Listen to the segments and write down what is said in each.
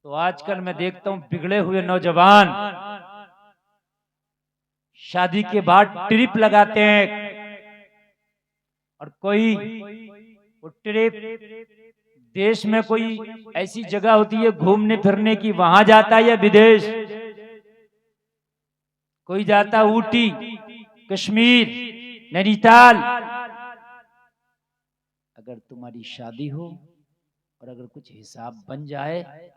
तो आजकल मैं देखता हूं बिगड़े हुए नौजवान शादी के बाद ट्रिप लगाते हैं, और कोई वो ट्रिप देश में कोई ऐसी जगह होती है घूमने फिरने की, वहां जाता है, या विदेश कोई जाता ऊटी, कश्मीर, नैनीताल। अगर तुम्हारी शादी हो और अगर कुछ हिसाब बन जाए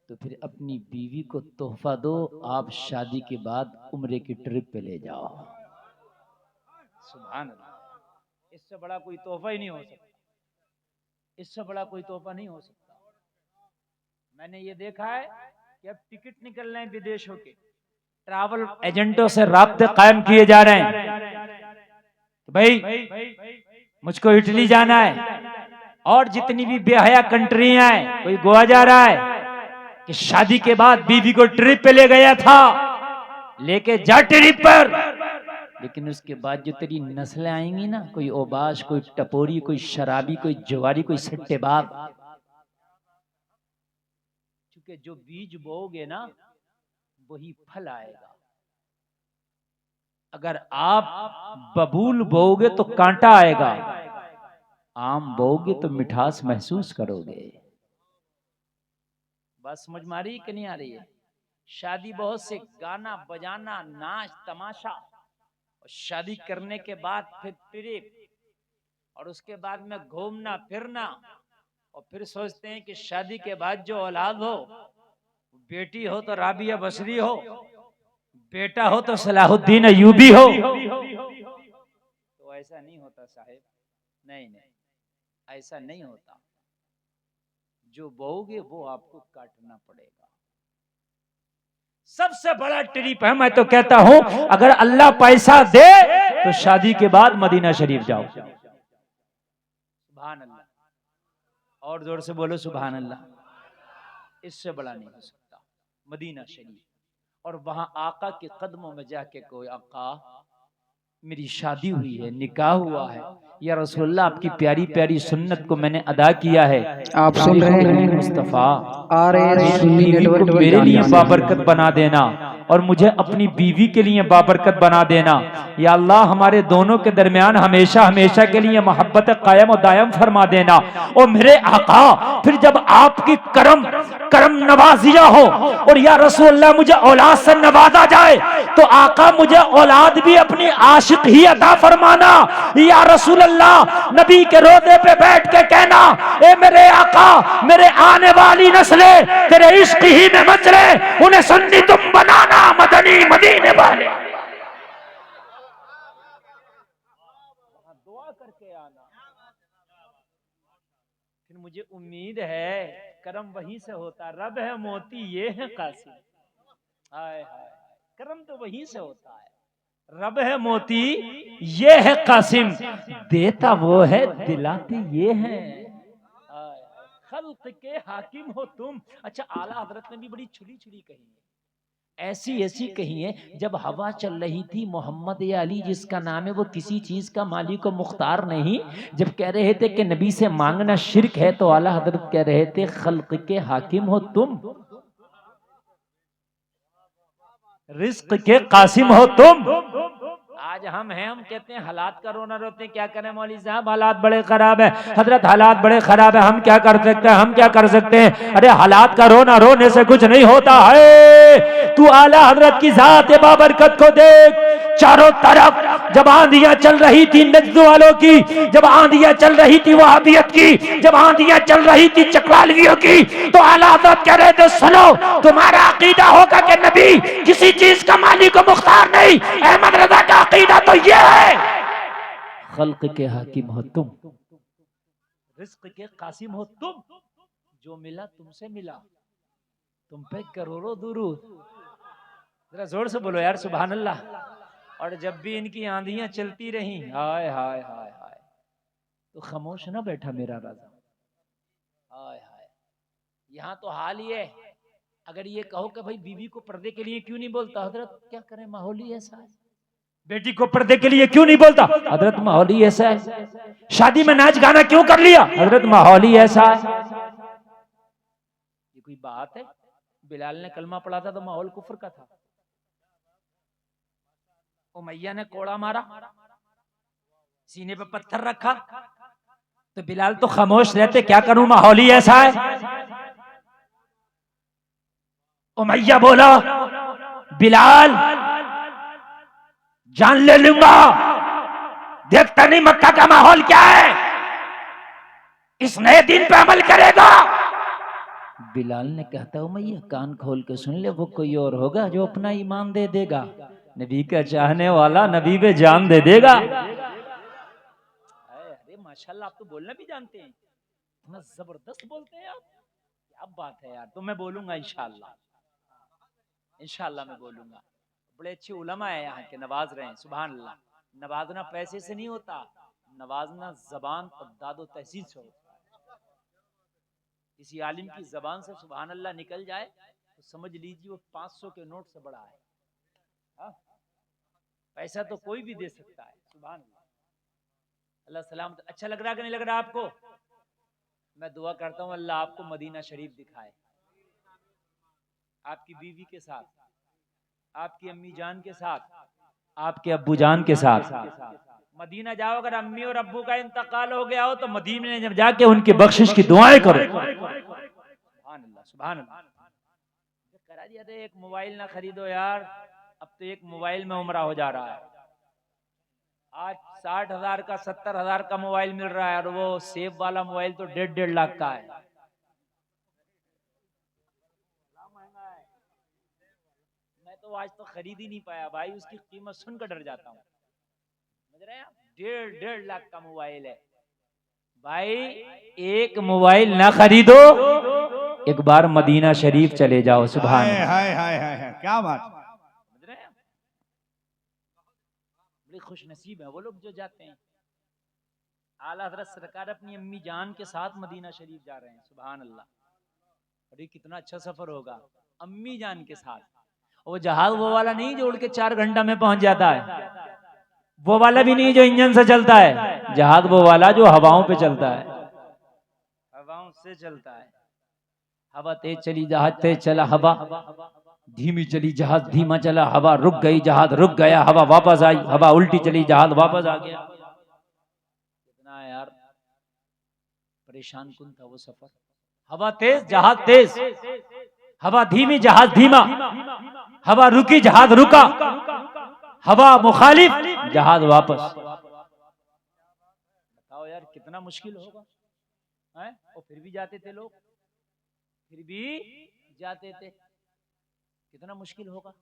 तो फिर अपनी बीवी को तोहफा दो, आप शादी के बाद उम्रे की ट्रिप पे ले जाओ। सुभान अल्लाह, इससे बड़ा कोई तोहफा ही नहीं हो सकता, इससे बड़ा कोई तोहफा नहीं हो सकता। मैंने ये देखा है कि अब टिकट निकल रहे हैं विदेशों के, ट्रैवल एजेंटों से राब्ते कायम किए जा रहे हैं तो भाई मुझको इटली जाना है, और जितनी भी बेहया कंट्रियां हैं, कोई गोवा जा रहा है कि शादी के बाद बीवी को ट्रिप पे ले गया था, लेके जा ट्रिप पर, लेकिन उसके बाद जो तेरी नस्लें आएंगी ना, कोई ओबाश, कोई टपोरी, कोई शराबी, कोई जुआरी, कोई सट्टेबाज, क्योंकि जो बीज बोओगे ना वही फल आएगा। अगर आप बबूल बोओगे तो कांटा आएगा, आम बोओगे तो मिठास महसूस करोगे। बात समझ में आ रही है कि नहीं आ रही है? शादी बहुत से गाना बजाना, नाच तमाशा, और शादी करने के बाद फिर ट्रिप, और उसके बाद में घूमना फिरना, और फिर सोचते हैं कि शादी के बाद जो औलाद हो, बेटी हो तो राबिया बसरी हो, बेटा हो तो सलाहुद्दीन अयूबी हो। तो ऐसा नहीं होता साहेब, नहीं नहीं, ऐसा नहीं होता। जो बोओगे वो आपको काटना पड़ेगा। सबसे बड़ा ट्रिप है, मैं तो कहता हूं अगर अल्लाह पैसा दे तो शादी के बाद मदीना शरीफ जाओ। सुभान अल्लाह, और जोर से बोलो सुभान अल्लाह। इससे बड़ा नहीं हो सकता मदीना शरीफ, और वहां आका के कदमों में जाके कोई आका मेरी शादी हुई है, निकाह हुआ है, या रसूलुल्लाह आपकी प्यारी प्यारी सुन्नत को मैंने अदा किया है, आप सुन रहे हैं मुस्तफा बीवी को मेरे लिए बाबरकत बना देना, और मुझे अपनी बीवी के लिए बाबरकत बना देना। या अल्लाह हमारे दोनों के दरमियान हमेशा हमेशा के लिए मोहब्बत कायम और दायम फरमा देना। और मेरे आका फिर जब आपकी करम नवाजिया हो, और या रसूलुल्लाह मुझे औलाद से नवाजा जाए, तो आका मुझे औलाद भी अपनी आशिक ही अता फरमाना। या रसूलुल्लाह नबी के रोदे पे बैठ के कहना, ए मेरे आका, मेरे आने वाली नस्लें तेरे इश्क ही में मचले, उन्हें सुन्नी तुम बनाना, मदनी मदीने वाले। दुआ करके आना। फिर मुझे उम्मीद है करम वहीं से होता, रब है मोती ये है कासिम। हाय हाय, करम तो वहीं से होता है, रब है मोती ये है कासिम, देता वो है दिलाते ये है। खल्क के हाकिम हो तुम। अच्छा, आला हजरत ने भी बड़ी छुरी छुरी कही है, ऐसी ऐसी कही है, जब हवा चल रही थी मोहम्मद या अली जिसका नाम है, वो किसी चीज का मालिक व मुख्तार नहीं, जब कह रहे थे कि नबी से मांगना शिर्क है, तो आला हजरत कह रहे थे खल्क के हाकिम हो तुम, रिस्क के कासिम हो तुम। आज हम हैं, हम कहते हैं हालात का रोना रोते हैं, क्या करें मौलवी साहब, हालात बड़े खराब है। हजरत हालात बड़े खराब है, हम क्या कर सकते हैं, हम क्या कर सकते हैं? अरे हालात का रोना रोने से कुछ नहीं होता है। तू आला हजरत की जात बाबरकत को देख, चारों तरफ जब आंधियां चल रही थी नजद वालों की, जब आंधियां चल रही थी वहाबियत की, जब आंधियां चल रही थी चकवालवियों की, तो आला हजरत कह रहे थे सुनो, तुम्हारा अकीदा होगा कि नबी किसी चीज का मालिक व मुख्तार नहीं, अहमद रजा का अकीदा तो ये है खल्क के हाकिम हो तुम, रिस्क के कासिम हो तुम, जो मिला तुमसे मिला, तुम पे करोड़ों दुरूद। जरा जोर से बोलो यार सुभान अल्लाह। और जब भी इनकी आंधियां चलती रही, हाय हाय हाय हाय, तो खामोश ना बैठा मेरा राजा, हाय हाय। यहाँ तो हाल ही है, अगर ये कहो कि भाई बीवी को पर्दे के लिए क्यों नहीं बोलता, हजरत क्या करें माहौल ही ऐसा है। बेटी को पर्दे के लिए क्यों नहीं बोलता, हजरत माहौल ही ऐसा है। शादी में नाच गाना क्यों कर लिया, हजरत माहौल ही ऐसा है। ये कोई बात है? बिलाल ने कलमा पढ़ा था तो माहौल कुफ्र का था। उमैया ने कोड़ा मारा, सीने पे पत्थर रखा, तो बिलाल तो खामोश रहते, क्या करूं माहौल ही ऐसा है। उमैया बोला, बिलाल जान ले लूंगा, देखता नहीं मक्का का माहौल क्या है, इस नए दिन पे अमल करेगा। बिलाल ने कहता उमैया कान खोल के सुन ले, वो कोई और होगा जो अपना ईमान दे देगा, नबी का चाहने वाला नबी पे जान दे देगा। अरे माशाल्लाह, आप तो बोलना भी जानते हैं, इतना जबरदस्त बोलते हैं आप, क्या बात है यार। तो मैं बोलूंगा इंशाअल्लाह, इंशाअल्लाह मैं बोलूंगा। बड़े अच्छे उलमा है यहाँ के, नवाज रहे हैं, सुभान अल्लाह। नवाजना पैसे से नहीं होता, नवाजना जबान और दादो तहसील से होता है। किसी आलिम की जबान से सुभान अल्लाह निकल जाए तो समझ लीजिए वो 500 के नोट से बड़ा है। हाँ? पैसा तो कोई भी दे सकता है, सुभान अल्लाह। अल्लाह सलाम। अच्छा लग रहा कि नहीं लग रहा आपको? मैं दुआ करता हूँ अल्लाह आपको मदीना शरीफ दिखाए, आपकी बीवी के साथ, आपकी अम्मी जान के साथ, आपके अब्बू जान के साथ। मदीना जाओ, अगर अम्मी और अब्बू का इंतकाल हो गया हो तो मदीने में जब जाके उनकी बख्शिश की दुआएं करो। सुभान अल्लाह, सुभान अल्लाह। करा दिया था, एक मोबाइल ना खरीदो यार, अब तो एक मोबाइल में उम्रा हो जा रहा है। आज 60,000 का 70,000 का मोबाइल मिल रहा है, और वो सेब वाला मोबाइल तो 1.5 लाख का है। मैं तो आज तो खरीद ही नहीं पाया भाई, उसकी कीमत सुनकर डर जाता हूँ। समझ रहे हैं आप? 1.5 लाख का मोबाइल है भाई। एक मोबाइल ना खरीदो, एक बार मदीना शरीफ चले जाओ। सुभान अल्लाह। हाय हाय हाय हाय, क्या बात। समझ रहे हैं आप? बड़े खुश नसीब है वो लोग जो जाते हैं। आला हजरत सरकार अपनी अम्मी जान के साथ मदीना शरीफ जा रहे हैं, सुभान अल्लाह। अरे कितना अच्छा सफर होगा अम्मी जान के साथ। वो जहाज वो वाला नहीं जो उड़ के 4 घंटा में पहुंच जाता है, वो वाला भी नहीं जो इंजन से चलता है, जहाज वो वाला जो हवाओं पे चलता है, हवाओं से चलता है। हवा तेज चली जहाज तेज चला, हवा धीमी चली जहाज धीमा चला, हवा रुक गई जहाज रुक गया, हवा वापस आई, हवा उल्टी चली जहाज वापस आ गया। कितना यार परेशान कुन था वो सफर। हवा तेज जहाज तेज, हवा धीमी जहाज धीमा, हवा रुकी जहाज रुका, हवा मुखालिफ जहाज वापस। बताओ यार कितना मुश्किल होगा है? और फिर भी जाते थे लोग, फिर भी जाते थे। कितना मुश्किल होगा।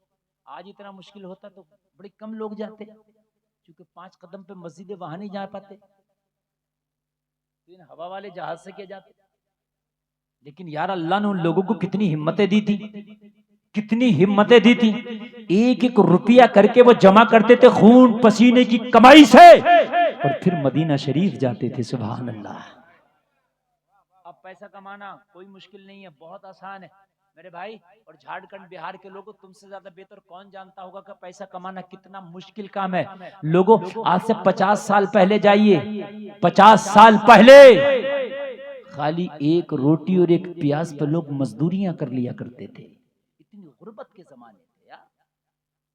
आज इतना मुश्किल होता तो बड़े कम लोग जाते, क्योंकि 5 कदम पे मस्जिद है, वहां नहीं जा पाते। इन हवा वाले जहाज से क्या जाते। लेकिन यार अल्लाह ने उन लोगों को कितनी हिम्मतें दी थी, कितनी हिम्मतें दी थी। एक एक रुपया करके वो जमा करते थे खून पसीने की कमाई से, और फिर मदीना शरीफ जाते थे। सुभान अल्लाह। अब पैसा कमाना कोई मुश्किल नहीं है, बहुत आसान है मेरे भाई। और झारखंड बिहार के लोगों, तुमसे ज्यादा बेहतर कौन जानता होगा कि पैसा कमाना कितना मुश्किल काम है। लोगों आज से 50 साल पहले जाइए, 50 साल पहले खाली एक रोटी और एक प्याज पर लोग मजदूरियां कर लिया करते थे। इतनी गुर्बत के जमाने थे यार,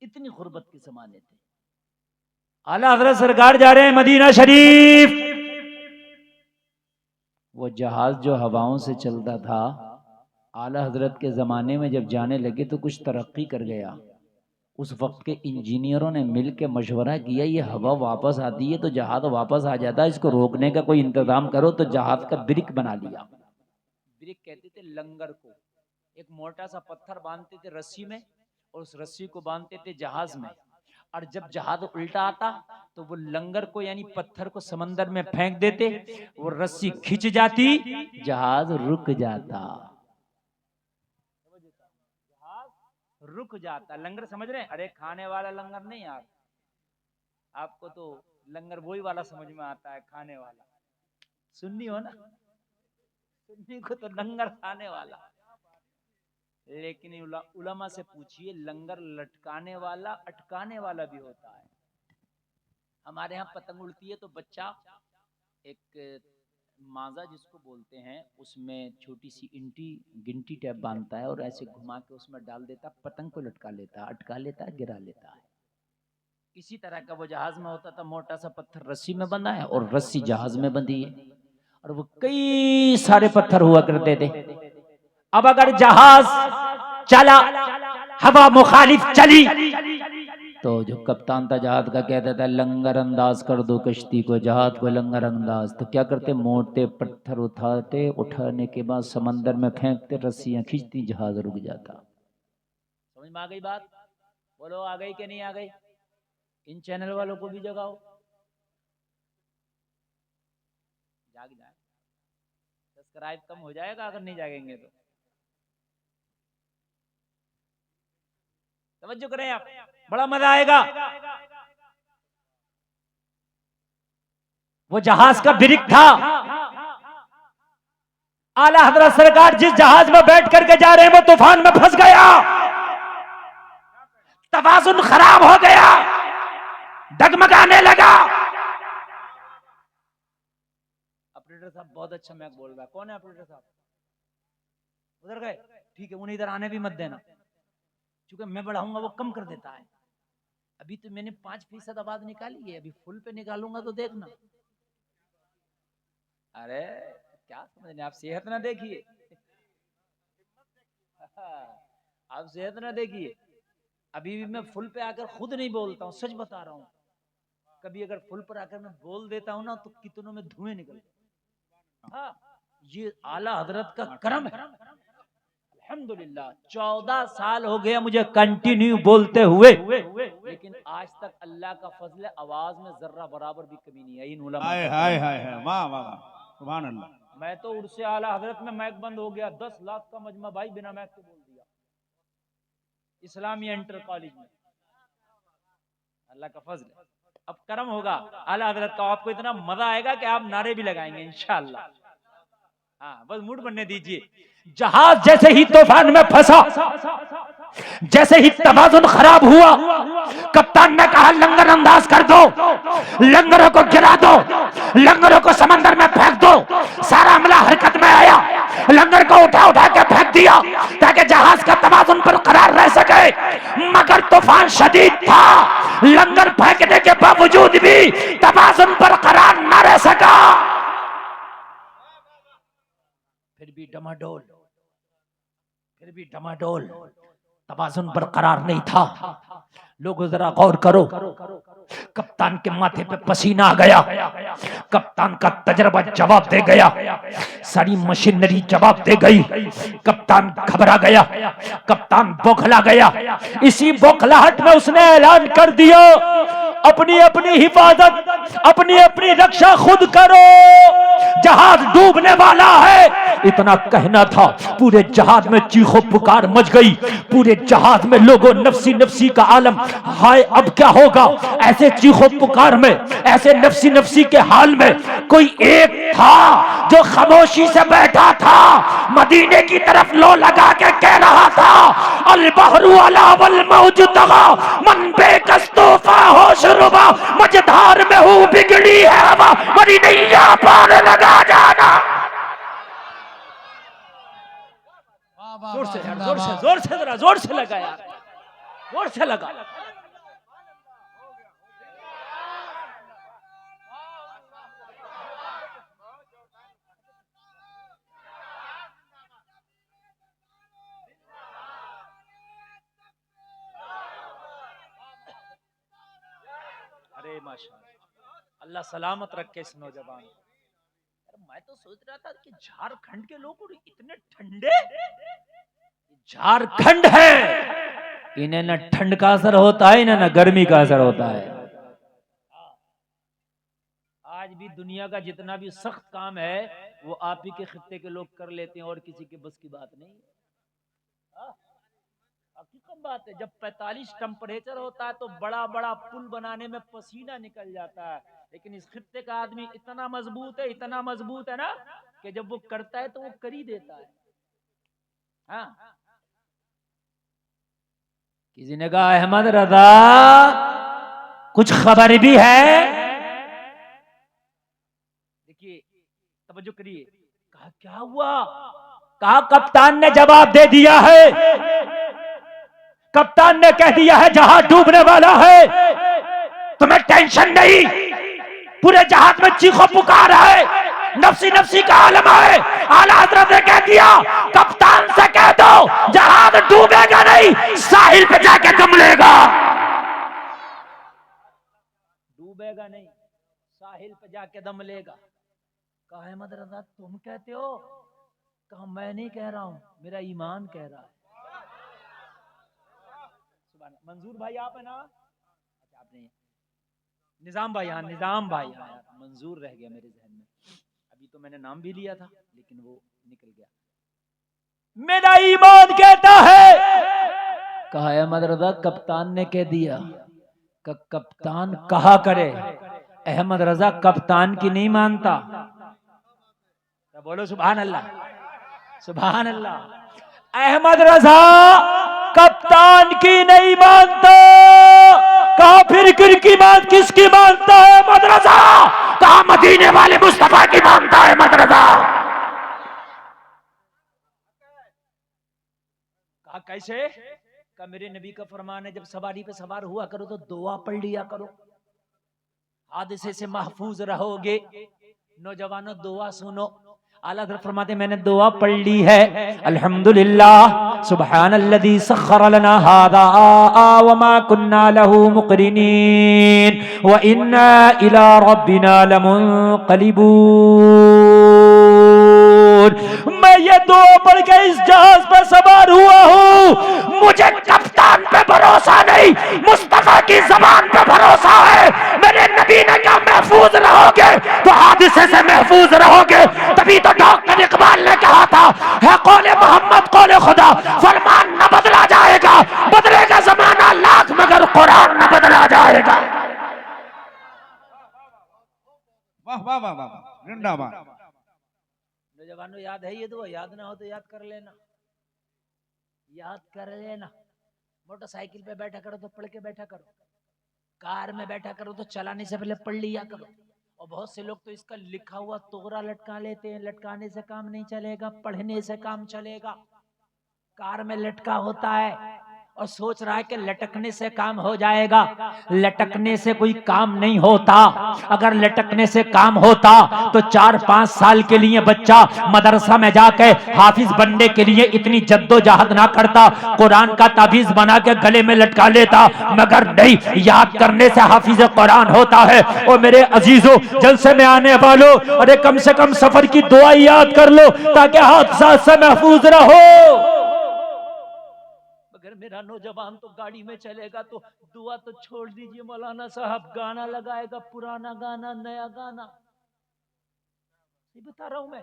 इतनी गुर्बत के जमाने थे। आला हजरत सरकार जा रहे हैं मदीना शरीफ। वो जहाज जो हवाओं से चलता था, आला हजरत के ज़माने में जब जाने लगे तो कुछ तरक्की कर गया। उस वक्त के इंजीनियरों ने मिलकर मशवरा किया, ये हवा वापस आती है तो जहाज वापस आ जाता है, इसको रोकने का कोई इंतजाम करो। तो जहाज का ब्रिक बना लिया। ब्रिक कहते थे लंगर को। एक मोटा सा पत्थर बांधते थे रस्सी में, और उस रस्सी को बांधते थे जहाज में, और जब जहाज उल्टा आता तो वो लंगर को यानी पत्थर को समंदर में फेंक देते, वो रस्सी खिंच जाती, जहाज रुक जाता। रुक जाता। लंगर समझ रहे हैं? अरे खाने वाला लंगर नहीं यार, आपको तो लंगर वही वाला समझ में आता है, खाने वाला। सुन्नी हो ना, सुन्नी को तो लंगर खाने वाला। लेकिन उलमा से पूछिए, लंगर लटकाने वाला अटकाने वाला भी होता है। हमारे यहाँ पतंग उड़ती है तो बच्चा एक माजा जिसको बोलते हैं, उसमें छोटी सी इंटी गिनटी टैप बांधता है और ऐसे घुमा के उसमें डाल देता, पतंग को लटका लेता, अटका लेता, गिरा लेता है। इसी तरह का वो जहाज में होता था, मोटा सा पत्थर रस्सी में बंधा है और रस्सी जहाज में बंधी है, और वो कई सारे पत्थर हुआ करते थे। अब अगर जहाज चला, हवा मुखालिफ चली, तो जो कप्तान था जहाज का कहता था लंगर अंदाज कर दो कश्ती को, जहाज को लंगर अंदाज। तो क्या करते, मोटे पत्थर उठाते, उठाने के बाद समंदर में फेंकते, रस्सियां खींचती, जहाज रुक जाता। समझ में आ गई बात? बोलो आ गई कि नहीं आ गई? इन चैनल वालों को भी जगाओ, जाग जाए। सब्सक्राइब कम हो जाएगा अगर नहीं जागेंगे तो। तवज्जो करें आप, बड़ा मजा आएगा। वो जहाज का ब्रिक था, आला हजरत सरकार जिस जहाज में बैठ करके जा रहे हैं वो तूफान में फंस गया, तवाजुन खराब हो गया, डगमगाने लगा। ऑपरेटर साहब बहुत अच्छा मैक बोल रहा है। कौन है ऑपरेटर साहब? उधर गए? ठीक है, उन्हें इधर आने भी मत देना, क्योंकि मैं बढ़ाऊंगा वो कम कर देता है। अभी तो मैंने 5% आवाज निकाली है, अभी फुल पे निकालूंगा तो देखना। अरे क्या समझने, आप सेहत ना देखिए, आप सेहत ना देखिए। अभी भी मैं फुल पे आकर खुद नहीं बोलता हूँ, सच बता रहा हूँ। कभी अगर फुल पर आकर मैं बोल देता हूँ ना तो कितनों में धुएं निकलते। हाँ, ये आला हजरत का करम है। अल्हम्दुलिल्लाह 14 साल हो गया मुझे कंटिन्यू बोलते हुए, लेकिन आज तक अल्लाह का फजल, आवाज में जर्रा बराबर भी कमी नहीं आई। हाय हाय हाय हाय, वाह वाह वाह, सुभान अल्लाह। मैं तो उड़से आला हजरत में मैक बंद हो गया, 10 लाख का मजमा भाई बिना मैक के बोल दिया इस्लामी इंटर कॉलेज में। अल्लाह का फजल, अब करम होगा आला हजरत का, आपको इतना मजा आएगा कि आप नारे भी लगाएंगे इंशाअल्लाह। हाँ, बस मूड बनने दीजिए। जहाज जैसे ही तूफान में फंसा, जैसे ही तवाजुन खराब हुआ, कप्तान ने कहा लंगर अंदाज कर दो, लंगरों को गिरा दो, लंगरों को समंदर में फेंक दो। सारा अमला हरकत में आया, लंगर को उठा उठा के फेंक दिया ताकि जहाज का तवाजुन बरकरार रह सके। मगर तूफान शदीद था, लंगर फेंकने के बावजूद भी तवाजुन बरकरार न रह सका। फिर भी डमाडोल, तवाजुन बरकरार नहीं था। लोगों जरा गौर करो, कप्तान के माथे पे पसीना आ गया, कप्तान का तजर्बा जवाब दे गया, सारी मशीनरी जवाब दे गई। कप्तान घबरा गया, कप्तान बौखला गया। इसी बौखलाहट में उसने ऐलान कर दिया, अपनी अपनी हिफाजत, अपनी अपनी रक्षा खुद करो, जहाज डूबने वाला है। इतना कहना था, पूरे जहाज में चीखो पुकार मच गई। पूरे जहाज में लोगों नफ्सी नफ्सी का आलम, हाय अब क्या होगा। ऐसे चीखो पुकार में, ऐसे नफ्सी नफ्सी के हाल में कोई एक था जो खामोशी से बैठा था, मदीने की तरफ लो लगा के कह रहा था, अल बहरु अला वल मौज तगा मन बेकस्तूफा हो शुरुबा, मझधार में हूँ बिगड़ी है हवा, मरी नैया पार लगा जाना। जोर से यार, जोर से, जोर से, जरा जोर से लगा यार, जोर से लगा। अरे माशाअल्लाह, अल्लाह सलामत रखे इस नौजवान। मैं तो सोच रहा था कि झारखंड के लोग इतने ठंडे, झारखंड है, इन्हें न ठंड का असर होता है, इन्हें न गर्मी का असर होता है। आज भी दुनिया का जितना भी सख्त काम है वो आप ही के खित्ते के लोग कर लेते हैं और किसी के बस की बात नहीं है। हकीकत बात है, जब 45 टेम्परेचर होता है तो बड़ा बड़ा पुल बनाने में पसीना निकल जाता है, लेकिन इस खित्ते का आदमी इतना मजबूत है, इतना मजबूत है ना कि जब वो करता है तो वो कर ही देता है। हाँ, किसी ने कहा अहमद रजा कुछ खबर भी है। देखिए तवज्जो करिए, कहा क्या हुआ? कहा कप्तान ने जवाब दे दिया है, कप्तान ने कह दिया है जहाज डूबने वाला है, तुम्हें टेंशन नहीं। पूरे जहाज में चीखो पुकार है, नफसी नफसी का आलम है। आला हजरत ने कह दिया कप्तान से कह दो जहाज डूबेगा नहीं, साहिल पे जाके दम लेगा। डूबेगा नहीं, साहिल पे जाके दम लेगा। कहा अहमद रजा तुम कहते हो? कहा मैं नहीं कह रहा हूं, मेरा ईमान कह रहा है। मंजूर भाई आप है ना? अच्छा आप नहीं, निजाम भाई, हाँ निजाम भाई, हाँ यार मंजूर रह गया मेरे जहन में। अभी तो मैंने नाम भी लिया था लेकिन वो निकल गया। मेरा ईमान कहता है। कहा अहमद रजा कप्तान ने कह दिया। कप्तान कहा करे। अहमद रजा कप्तान की नहीं मानता। बोलो सुभान अल्लाह, सुभान अल्लाह। अहमद रजा कप्तान की नहीं मानता। कहा फिर किसकी किसकी मानता है अहमद रजा? कहा मदीने वाले मुस्तफा की मानता है अहमद रजा। कहा कैसे? कहा मेरे नबी का फरमान है जब सवारी पे सवार हुआ करो तो दुआ पढ़ लिया करो, हादसे से महफूज रहोगे। नौजवानों दुआ सुनो। आला हज़रत फरमाते मैंने दुआ पढ़ ली है। अल्हम्दुलिल्लाह सुब्हानल्लज़ी सख्खर लना हादा व मा कुन्ना लहू मुक़रिनीन व इन्ना इला रब्बिना लमुन्क़लिबून। मैं ये दुआ पढ़ के इस जहाज पर सवार हुआ हूँ। मुझे कप्तान पे भरोसा नहीं, मुस्तफा की ज़बान पे भरोसा है। मेरे नबी ने कहा महफूज रहोगे तो हादसे से महफूज रहोगे। तभी तो डॉक्टर इकबाल ने कहा था है कौले मोहम्मद कौले खुदा, फरमान न बदला जाएगा, बदलेगा जमाना लाख मगर कुरान न बदला जाएगा। वाह वाह वाह वाह, जिंदाबाद। नौजवानों याद है ये दुआ? याद ना हो तो याद कर लेना, याद कर लेना। मोटरसाइकिल पे बैठा करो तो पढ़ के बैठा करो, कार में बैठा करो तो चलाने से पहले पढ़ लिया करो। और बहुत से लोग तो इसका लिखा हुआ तोगरा लटका लेते हैं। लटकाने से काम नहीं चलेगा, पढ़ने से काम चलेगा। कार में लटका होता है और सोच रहा है कि लटकने से काम हो जाएगा। लटकने से कोई काम नहीं होता। अगर लटकने से काम होता तो 4-5 साल के लिए बच्चा मदरसा में जाके हाफिज बनने के लिए इतनी जद्दोजहद ना करता, कुरान का ताबीज बना के गले में लटका लेता। मगर नहीं, याद करने से हाफिज कुरान होता है। और मेरे अजीजों, जलसे में आने वालों, अरे कम से कम सफर की दुआ याद कर लो ताकि हादसा से महफूज रहो। अगर मेरा नौजवान तो गाड़ी में चलेगा तो दुआ तो छोड़ दीजिए मौलाना साहब, गाना लगाएगा, पुराना गाना नया गाना। ये बता रहा हूं मैं,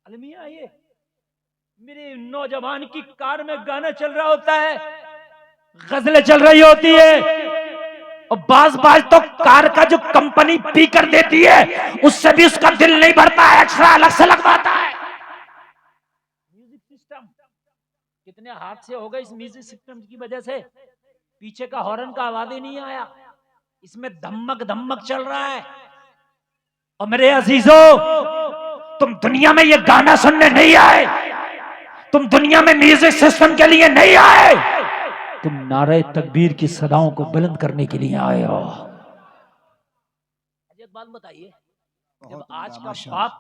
अलमिया ये मेरे नौजवान की कार में गाना चल रहा होता है, गजलें चल रही होती है, और बाज तो कार का जो कंपनी पी कर देती है उससे भी उसका दिल नहीं भरता है, एक्स्ट्रा अलग से लगवाता है। म्यूजिक सिस्टम कितने हादसे हो गए इस म्यूजिक सिस्टम की वजह से। पीछे का हॉर्न का आवाज ही नहीं आया, इसमें धमक धमक चल रहा है। और मेरे अजीजों, तुम दुनिया में ये गाना सुनने नहीं आए, तुम दुनिया में म्यूजिक सिस्टम के लिए नहीं आए, तुम नारे तकबीर की सदाओं को बुलंद करने के लिए आए हो। एक बात बताइए, जब आज का बाप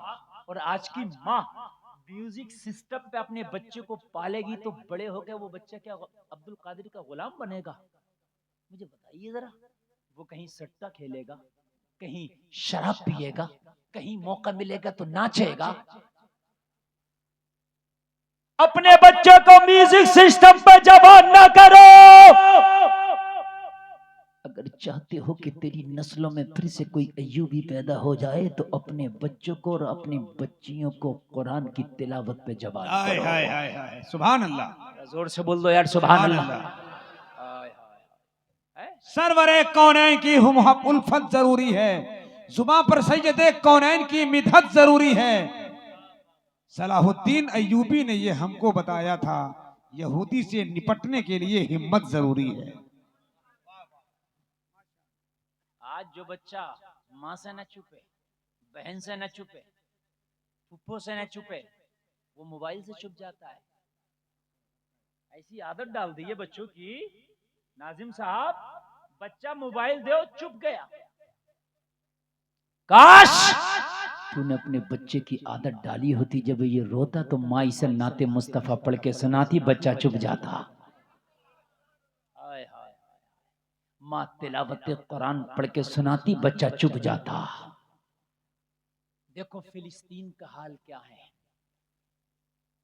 और आज की माँ म्यूजिक सिस्टम पे अपने बच्चे को पालेगी तो बड़े होकर वो बच्चा क्या अब्दुल कादिर का गुलाम बनेगा? मुझे बताइए जरा। वो कहीं सट्टा खेलेगा, कहीं शराब पिएगा, कहीं मौका मिलेगा तो नाचेगा। अपने बच्चे को म्यूजिक सिस्टम पे जवान ना करो। अगर चाहते हो कि तेरी नस्लों में फिर से कोई अय्यूबी पैदा हो जाए तो अपने बच्चों को और अपनी बच्चियों को कुरान की तिलावत पे जवान करो। हाय हाय हाय, सुभान अल्लाह। जोर से बोल दो यार, सुभान अल्लाह। सरवरे कौनैन की उल्फत जरूरी है, जुबान पर सैयदे कौनैन की मिदहत जरूरी है। सलाहुद्दीन अय्यूबी ने ये हमको बताया था, यहूदी से निपटने के लिए हिम्मत जरूरी है। आज जो बच्चा माँ से न छुपे, बहन से न छुपे, फुफ्फो से न चुपे, वो मोबाइल से चुप जाता है। ऐसी आदत डाल दी है बच्चों की। नाजिम साहब, बच्चा मोबाइल दो चुप गया। काश तूने अपने बच्चे की आदत डाली होती, जब ये रोता तो माँ इसे नाते मुस्तफा पढ़ के सुनाती, बच्चा चुप जाता। हाय हाय, माँ तिलावत कुरान पढ़ के सुनाती, बच्चा चुप जाता। देखो फिलिस्तीन का हाल क्या है।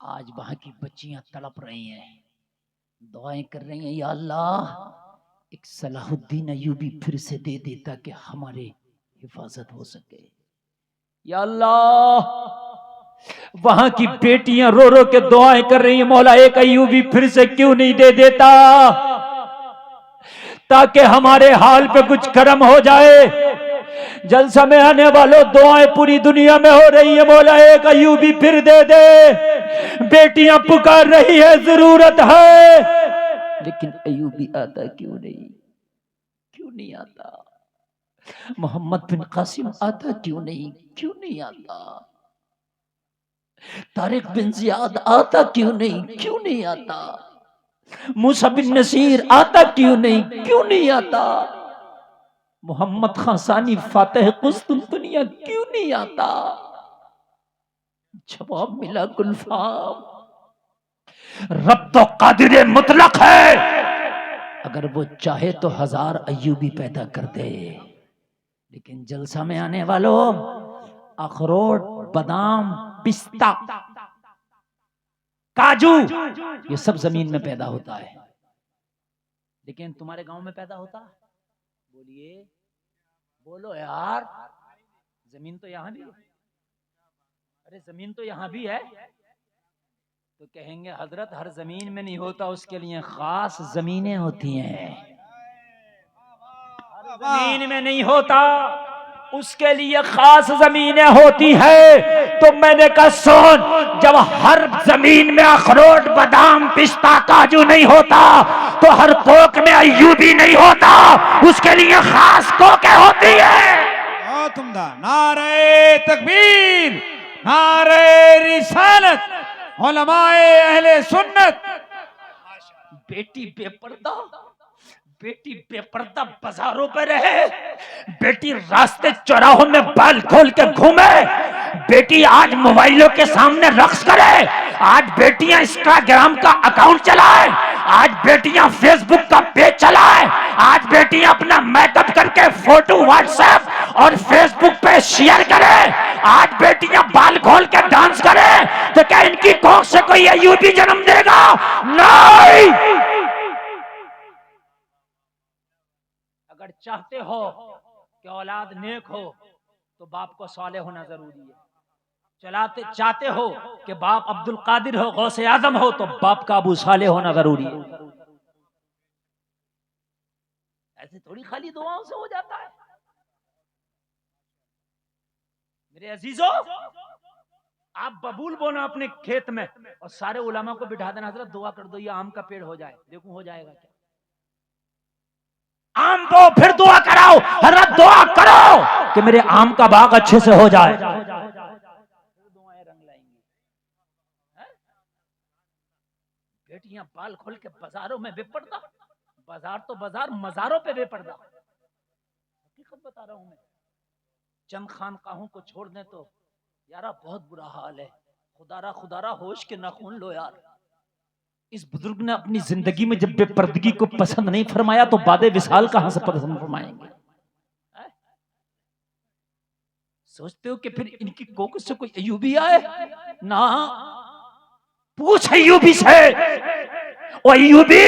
आज वहां की बच्चियां तड़प रही हैं, दुआएं कर रही हैं, या अल्लाह एक सलाहुद्दीन अय्यूबी फिर से दे देता कि हमारे हिफाजत हो सके। या अल्लाह, वहां की बेटियां रो रो के दुआएं कर रही हैं, मौला एक अय्यूबी फिर से क्यों नहीं दे देता, ताकि हमारे हाल पे कुछ करम हो जाए। जलसा में आने वालों, दुआएं पूरी दुनिया में हो रही है, मौला एक अय्यूबी फिर दे दे। बेटियां पुकार रही है, जरूरत है, लेकिन अय्यूबी आता क्यों नहीं, क्यों नहीं आता। मोहम्मद बिन कासिम आता क्यों नहीं आता। तारिक बिन जियाद आता क्यों नहीं आता। मूसा बिन नसीर आता क्यों नहीं आता। मोहम्मद खान सानी फातेह कुस्तुनतुनिया क्यों नहीं आता। जवाब मिला गुलफाम, रब तो कादिर मुतलक है, अगर वो चाहे तो 1000 अय्यूबी पैदा कर दे। लेकिन जलसा में आने वालों, अखरोट, बादाम, पिस्ता, काजू, ये सब जमीन में पैदा होता है, लेकिन तुम्हारे गांव में पैदा होता? बोलिए, बोलो यार। जमीन तो यहां भी है। अरे जमीन तो यहां भी है। तो कहेंगे हजरत हर जमीन में नहीं होता, उसके लिए खास जमीनें होती हैं। हर जमीन में नहीं होता, उसके लिए खास जमीनें होती है। तो मैंने कहा सुन, जब हर जमीन में अखरोट, बादाम, पिस्ता, काजू नहीं होता, तो हर कोक में अय्यूबी नहीं होता, उसके लिए खास कोकें होती है। तुमदा नारे तकबीर, नारे रिसालत, उलमाए अहले सुन्नत। बेटी बेपर्दा बाजारों पर रहे, बेटी रास्ते चौराहों में बाल खोल के घूमे, बेटी आज मोबाइलों के सामने रक्स करे, आज बेटियां इंस्टाग्राम का अकाउंट चलाए, आज बेटियां फेसबुक का पेज चलाए, आज बेटियां अपना मेकअप करके फोटो व्हाट्सएप और फेसबुक पे शेयर करे, आज बेटियां बाल खोल के डांस करे, तो क्या इनकी कोख से कोई अय्यूबी जन्म देगा? नहीं। अगर चाहते हो कि औलाद नेक हो, तो बाप को सालेह होना जरूरी है। चाहते हो कि बाप अब्दुल कादिर हो, गौसे आजम हो, तो बाप का अबू सालेह होना जरूरी है। ऐसे थोड़ी खाली दुआओं से हो जाता है। मेरे अजीजों, आप बबूल बोना अपने खेत में और सारे उलमा को बिठा देना, हजरत दुआ कर दो ये आम का पेड़ हो जाए। देखो हो जाएगा क्या? आम बो, फिर दुआ कराओ, हजरत दुआ करो कि मेरे आम का बाग अच्छे से हो जाए। दुआएं रंग लाएंगी। बेटियां बाल खोल के बाजारों में बेपर्दा, बाजार तो बाजार, मजारों पे बेपर्दा। हकीकत बता रहा हूं मैं। चंद खानकाहों को छोड़ दें तो यारा बहुत बुरा हाल है। खुदारा होश के नाखून लो यार। इस बुजुर्ग ने अपनी जिंदगी में जब बेपर्दगी को पसंद नहीं फरमाया, तो बादे विसाल कहां से पसंद फरमाएंगे? सोचते हो कि फिर इनकी कोख से कोई अय्यूबी आए ना? पूछ अय्यूबी से, ओ अय्यूबी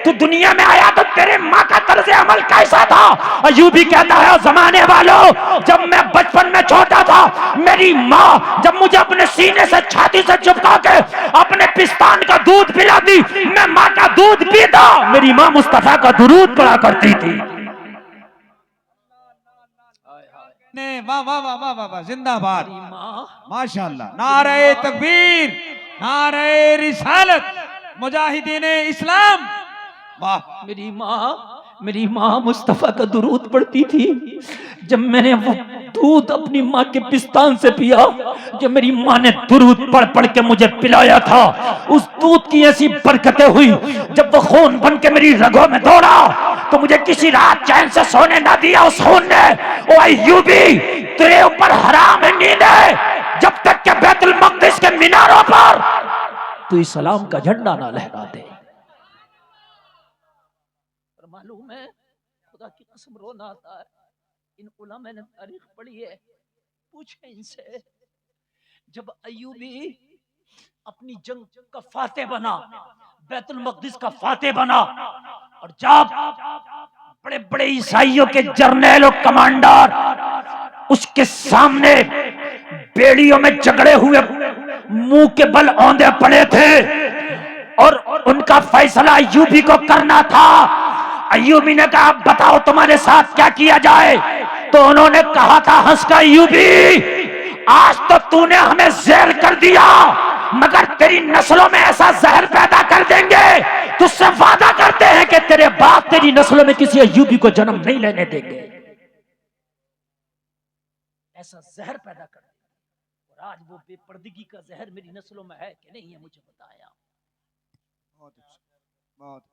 तू दुनिया में आया तो तेरे माँ का तर्ज अमल कैसा था? अय्यूबी कहता है जमाने वालों, जब मैं बचपन में छोटा था, मेरी माँ जब मुझे अपने सीने से छाती से चिपका के अपने पिस्तान का दूध पिलाती, मैं माँ का दूध पीता, मेरी माँ मुस्तफा का दुरूद पढ़ा करती थी। वाह वाह वाह वाह वाह वाह, जिंदाबाद, माशाअल्लाह। नारे तकबीर, नारे रिसालत, मुजाहिदीन इस्लाम। वाह। मेरी माँ मुस्तफा का दुरूद पढ़ती थी। जब मैंने वो दूध अपनी माँ के पिस्तान से पिया, जो मेरी माँ ने दुरूद पढ़ पढ़ के मुझे पिलाया था, उस दूध की ऐसी बरकतें हुई, जब वो खून बन के मेरी रगों में दौड़ा तो मुझे किसी रात चैन से सोने ना दिया उस खून ने। ओ अय्यूबी, तेरे ऊपर हराम है नींदें जब तक के बैतुल मक़दिस के मीनारों पर तू इस्लाम का झंडा ना लहरा दे। मालूम है, खुदा की कसम रोना आता है। इन उलमा ने तारीख पढ़ी है, पूछे इनसे, जब अय्यूबी अपनी जंग का फातेह बना, बैतुल मक़दिस का फातेह बना, और जब बड़े बड़े ईसाइयों के जर्नैल और कमांडर उसके सामने बेड़ियों में झगड़े हुए मुंह के बल औंधे पड़े थे और उनका फैसला अय्यूबी को करना था। अय्यूबी ने कहा, बताओ तुम्हारे साथ क्या किया जाए? तो उन्होंने कहा था हंसकर, अय्यूबी, आज तो तूने हमें जहर कर दिया, मगर तेरी नस्लों में ऐसा जहर पैदा कर देंगे, तुझसे वादा करते हैं कि तेरे बाप तेरी नस्लों में किसी अय्यूबी को जन्म नहीं लेने देंगे। ऐसा जहर पैदा कर देंगे। और आज वो बेपर्दगी का जहर मेरी नस्लों में है कि नहीं है, मुझे बताया। बहुत अच्छा, बहुत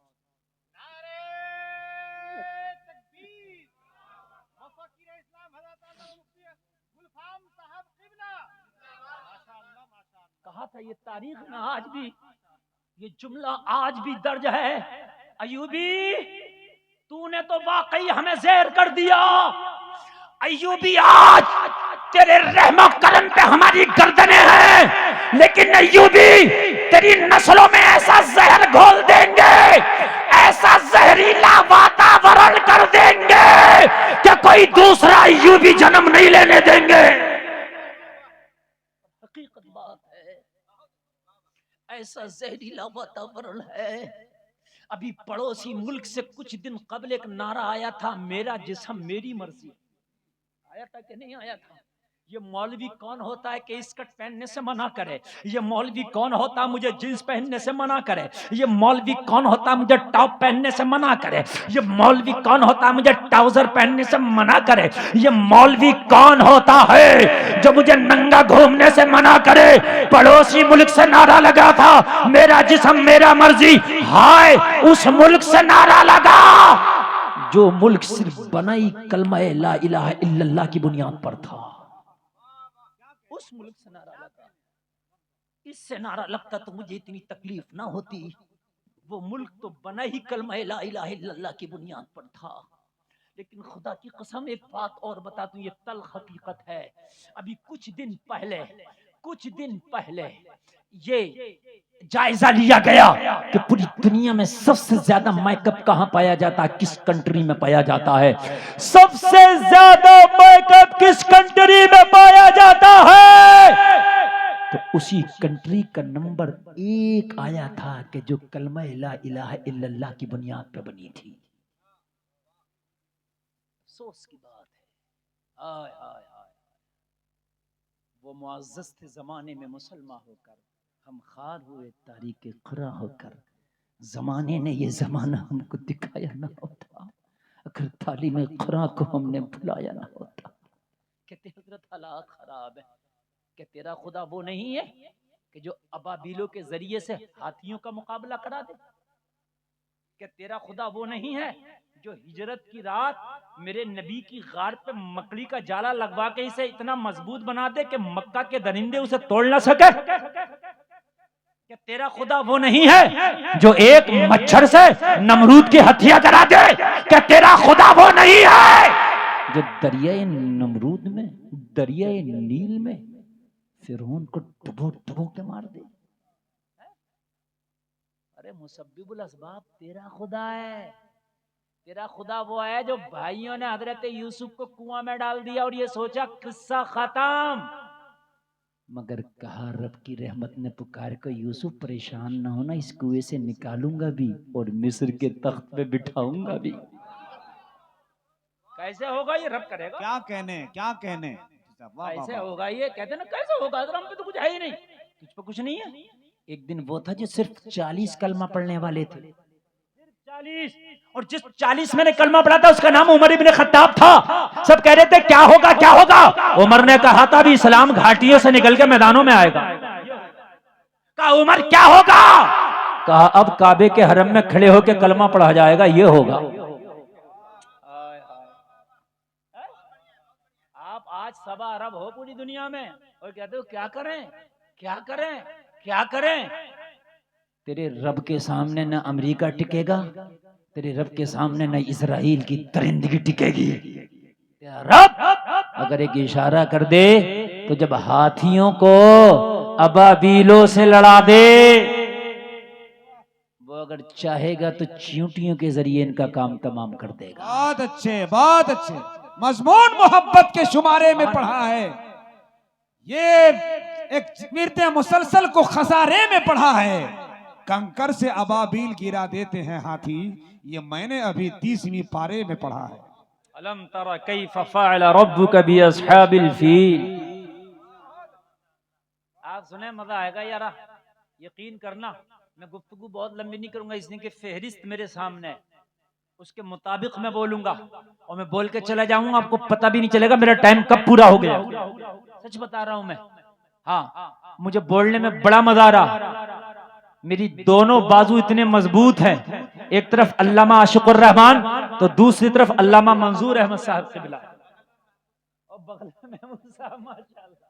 कहा था ये तारीख में आज भी ये जुमला आज भी दर्ज है, अय्यूबी तूने तो वाकई हमें ज़हर कर दिया। अय्यूबी, आज तेरे रहमो करम पे हमारी गर्दनें हैं, लेकिन अय्यूबी तेरी नस्लों में ऐसा जहर घोल देंगे, ऐसा जहरीला वातावरण कर देंगे कि कोई दूसरा अय्यूबी जन्म नहीं लेने देंगे। हकीकत बात है, ऐसा जहरीला वातावरण है। अभी पड़ोसी मुल्क से कुछ दिन कबल एक नारा आया था, मेरा जिस्म मेरी मर्जी। आया था कि नहीं आया था? ये मौलवी कौन होता है कि स्कर्ट पहनने से मना करे? ये मौलवी कौन होता है मुझे जींस पहनने से मना करे? ये मौलवी कौन होता है मुझे टॉप पहनने से मना करे? ये मौलवी कौन होता है मुझे ट्राउजर पहनने से मना करे? ये मौलवी कौन होता है जो मुझे नंगा घूमने से मना करे? पड़ोसी मुल्क से नारा लगा था, मेरा जिस्म मेरा मर्जी। हाय उस मुल्क से नारा लगा जो मुल्क सिर्फ बनाई कलमा ला इलाहा इल्लल्लाह की बुनियाद पर था। उस मुल्क से नारा लगा। इससे नारा लगता तो मुझे इतनी तकलीफ ना होती। वो मुल्क तो बना ही कलमा ला इलाहा इल्लल्लाह की बुनियाद पर था। लेकिन खुदा की कसम एक बात और बता दूं, ये तल्ख हकीकत है। अभी कुछ दिन पहले ये जायजा लिया गया कि पूरी दुनिया में सबसे ज्यादा मेकअप कहां पाया जाता है, किस कंट्री में पाया जाता है? सबसे ज्यादा मेकअप किस कंट्री में पाया जाता है? तो उसी कंट्री का नंबर 1 आया था कि जो कलमा ला इलाहा इल्लल्लाह की बुनियाद पे बनी थी। अफसोस की बात है। आय आय आय, वो मुअज़्ज़ज़ थे जमाने में मुसलमान होकर, हम खार हुए तारीक़ क़ुरा होकर। जमाने ने ये जमाना हमको दिखाया ना होता, अगर तालीम क़ुरा को हमने भुलाया ना होता। कहते हज़रत हालात खराब है, कि तेरा खुदा वो नहीं है कि जो अबाबीलों के जरिए से हाथियों का मुकाबला करा दे? कि तेरा खुदा वो नहीं है जो हिजरत की रात मेरे नबी की गार पे मकड़ी का जाला लगवा के इसे इतना मजबूत बना दे कि मक्का के दरिंदे उसे तोड़ ना सके? क्या तेरा खुदा वो नहीं है जो एक मच्छर से नमरूद की हत्या करा दे? क्या तेरा खुदा वो नहीं है जो दरियाए नमरूद में, दरियाए नील में फिरौन को डुबो के मार दे? अरे मुसब्बिबुल असबाब तेरा खुदा है। तेरा खुदा वो है जो भाइयों ने हजरत यूसुफ को कुआं में डाल दिया और ये सोचा किस्सा खत्म, मगर कहा रब की रहमत ने पुकार को, यूसुफ परेशान ना होना, इस कुएं से निकालूंगा भी और मिस्र के तख्त पे बिठाऊंगा भी। कैसे होगा ये रब करेगा। क्या कहने कैसे होगा ये? कहते ना कैसे होगा, हम पे तो कुछ है ही नहीं, तुझ पे कुछ नहीं है। एक दिन वो था जो सिर्फ 40 कलमा पढ़ने वाले थे, 40 और जिस 40 मैंने कलमा पढ़ा था उसका नाम उमर इब्न खत्ताब था। सब कह रहे थे क्या होगा क्या होगा। उमर ने कहा था अभी इस्लाम घाटियों से निकल के मैदानों में आएगा। कहा उमर क्या होगा। कहा अब काबे के हरम में खड़े होकर कलमा पढ़ा जाएगा, ये होगा। आप आज 1.25 अरब हो पूरी दुनिया में और कहते हो क्या करें क्या करें क्या करें। तेरे रब के सामने न अमेरिका टिकेगा, तेरे रब के सामने न इसराइल की दरिंदगी टिकेगी। तेरा रब अगर एक इशारा कर दे तो जब हाथियों को अबाबीलों से लड़ा दे, वो अगर चाहेगा तो चींटियों के जरिए इनका काम तमाम कर देगा। बहुत अच्छे, बहुत अच्छे। मजमून मोहब्बत के शुमारे में पढ़ा है। ये एक विरते मुसलसल को खसारे में पढ़ा है। कंकर से अबाबील गिरा देते हैं हाथी, ये मैंने अभी 30वीं पारे में पढ़ा है। अलम तरा कैफ फ़अल रब्बुका बि अस्हाबिल फील। आप सुने मजा आएगा यार, यकीन करना। मैं गुफ्तगू बहुत लंबी नहीं करूंगा, इसलिए कि फहरिस्त मेरे सामने है, उसके मुताबिक मैं बोलूंगा और मैं बोल के चला जाऊंगा, आपको पता भी नहीं चलेगा मेरा टाइम कब पूरा हो गया। सच बता रहा हूं मैं। हाँ, मुझे बोलने में बड़ा मजा आ रहा। मेरी दोनों बाजू इतने मजबूत हैं, एक तरफ अल्लामा आशिकुर रहमान तो दूसरी तरफ अल्लामा मंजूर अहमद साहब किबला और बगल में महमूद साहब। माशाल्लाह,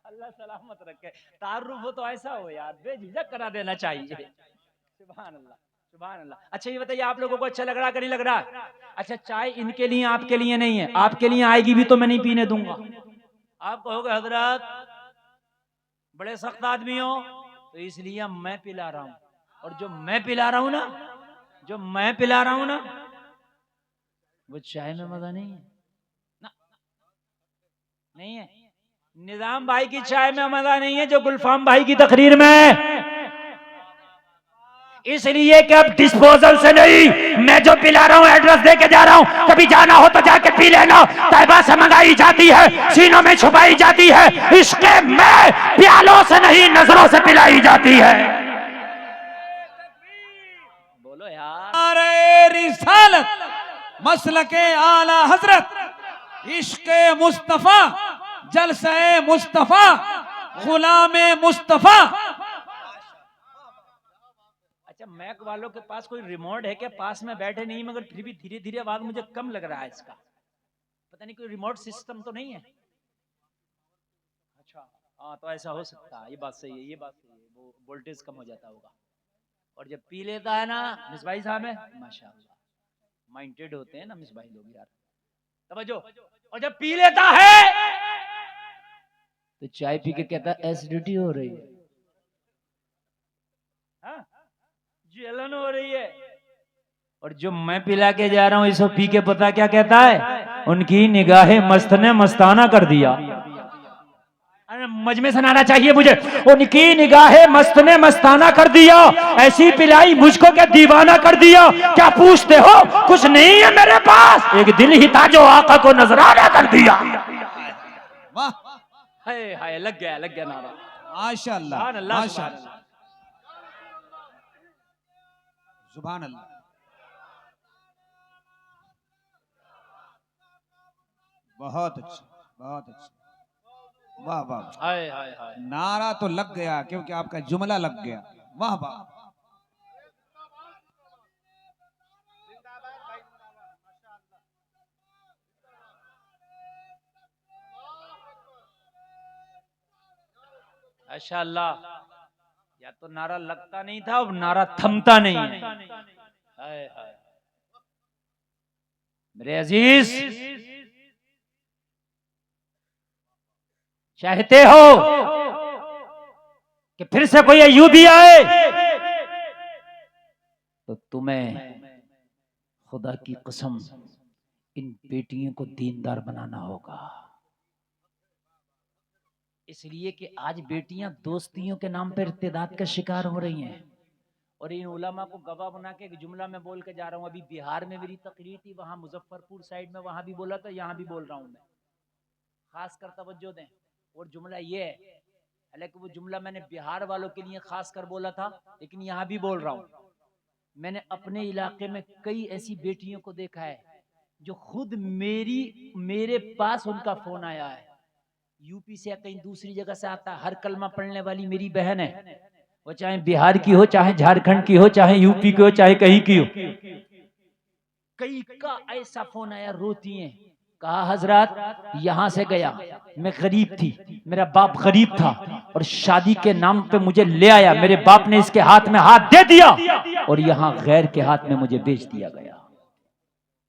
अल्लाह सलामत रखे। तारुफ हो तो ऐसा हो यार, बेझिझक करा देना चाहिए। सुभान अल्लाह सुभान अल्लाह। अच्छा ये बताइए आप लोगों को अच्छा लग रहा कि नहीं लग रहा। अच्छा चाय इनके लिए आपके लिए नहीं है, आपके लिए आएगी भी तो मैं नहीं पीने दूंगा। आप कहोगे हजरत बड़े सख्त आदमी हो, तो इसलिए मैं पिला रहा हूं। और जो मैं पिला रहा हूं ना, जो मैं पिला रहा हूं ना, वो चाय में मजा नहीं है ना, नहीं है। निजाम भाई की चाय में मजा नहीं है जो गुलफाम भाई की तकरीर में। इसलिए कि अब डिस्पोजल से नहीं, मैं जो पिला रहा हूं एड्रेस दे के जा रहा हूं, कभी जाना हो तो जाके पी लेना। तैयबा से मंगाई जाती है, सीनों में छुपाई जाती है, इसके में प्यालों से नहीं नजरों से पिलाई जाती है। बोलो यार। अरे रिसालत मसलके आला हजरत इश्क़े मुस्तफा जलसे मुस्तफा गुलामे मुस्तफा। अच्छा मैक वालों के पास कोई रिमोट है क्या। पास में बैठे नहीं मगर फिर भी धीरे धीरे आवाज मुझे कम लग रहा है इसका, पता नहीं कोई रिमोट सिस्टम तो नहीं है। अच्छा हाँ तो ऐसा हो सकता है, ये बात सही है, ये बात सही है, वो वोल्टेज कम हो जाता होगा। और जब पी लेता है ना मिसबाई साहब है माशाल्लाह, माइंडेड होते हैं ना मिसबाई लोग यार, तवज्जो। और जब पी लेता है तो चाय पी के कहता है एसिडिटी हो रही है, हाँ? जलन हो रही है। और जो मैं पिला के जा रहा हूं इसको पी के पता क्या कहता है, उनकी निगाहें मस्त ने मस्ताना कर दिया। अरे मजमे सुनाना चाहिए मुझे। उनकी निगाहें मस्त ने मस्ताना कर दिया, ऐसी पिलाई मुझको क्या दीवाना कर दिया। क्या पूछते हो कुछ नहीं है मेरे पास, एक दिल ही था जो आका को नजराना कर दिया। वाह हाय हाय लग गया नारा। माशाअल्लाह सुभान अल्लाह माशाअल्लाह सुभान अल्लाह। बहुत अच्छा बहुत अच्छा, वाह वाह। हाय हाय हाय। नारा तो लग गया क्योंकि आपका जुमला लग गया। वाह वाह। माशाअल्लाह, या तो नारा लगता नहीं था अब नारा थमता नहीं है। हाय हाय। मेरे अजीज चाहते हो कि फिर से कोई अय्यूबी आए तो तुम्हें खुदा की कसम इन बेटियों को दीनदार बनाना होगा। इसलिए कि आज बेटियां दोस्तियों के नाम पर इर्तिदाद का शिकार हो रही हैं। और इन उलमा को गवाह बना के एक जुमला में बोल के जा रहा हूं। अभी बिहार में मेरी तकरीर थी, वहां मुजफ्फरपुर साइड में, वहां भी बोला था, यहां भी बोल रहा हूं मैं। खास कर तवज्जो दें। और जुमला ये है, हालांकि वो जुमला मैंने बिहार वालों के लिए खास कर बोला था, लेकिन यहां भी बोल रहा हूं। मैंने अपने इलाके में कई ऐसी बेटियों को देखा है जो खुद मेरे पास उनका फोन आया है, यूपी से या कहीं दूसरी जगह से आता है, हर कलमा पढ़ने वाली मेरी बहन है, वो चाहे बिहार की हो, चाहे झारखंड की हो, चाहे यूपी की हो, चाहे कहीं की हो। कई का ऐसा फोन आया, रोती हैं, कहा हजरत यहाँ से गया, मैं गरीब थी, मेरा बाप गरीब था और शादी के नाम पे मुझे ले आया, मेरे बाप ने इसके हाथ में हाथ दे दिया और यहाँ गैर के हाथ में मुझे बेच दिया गया।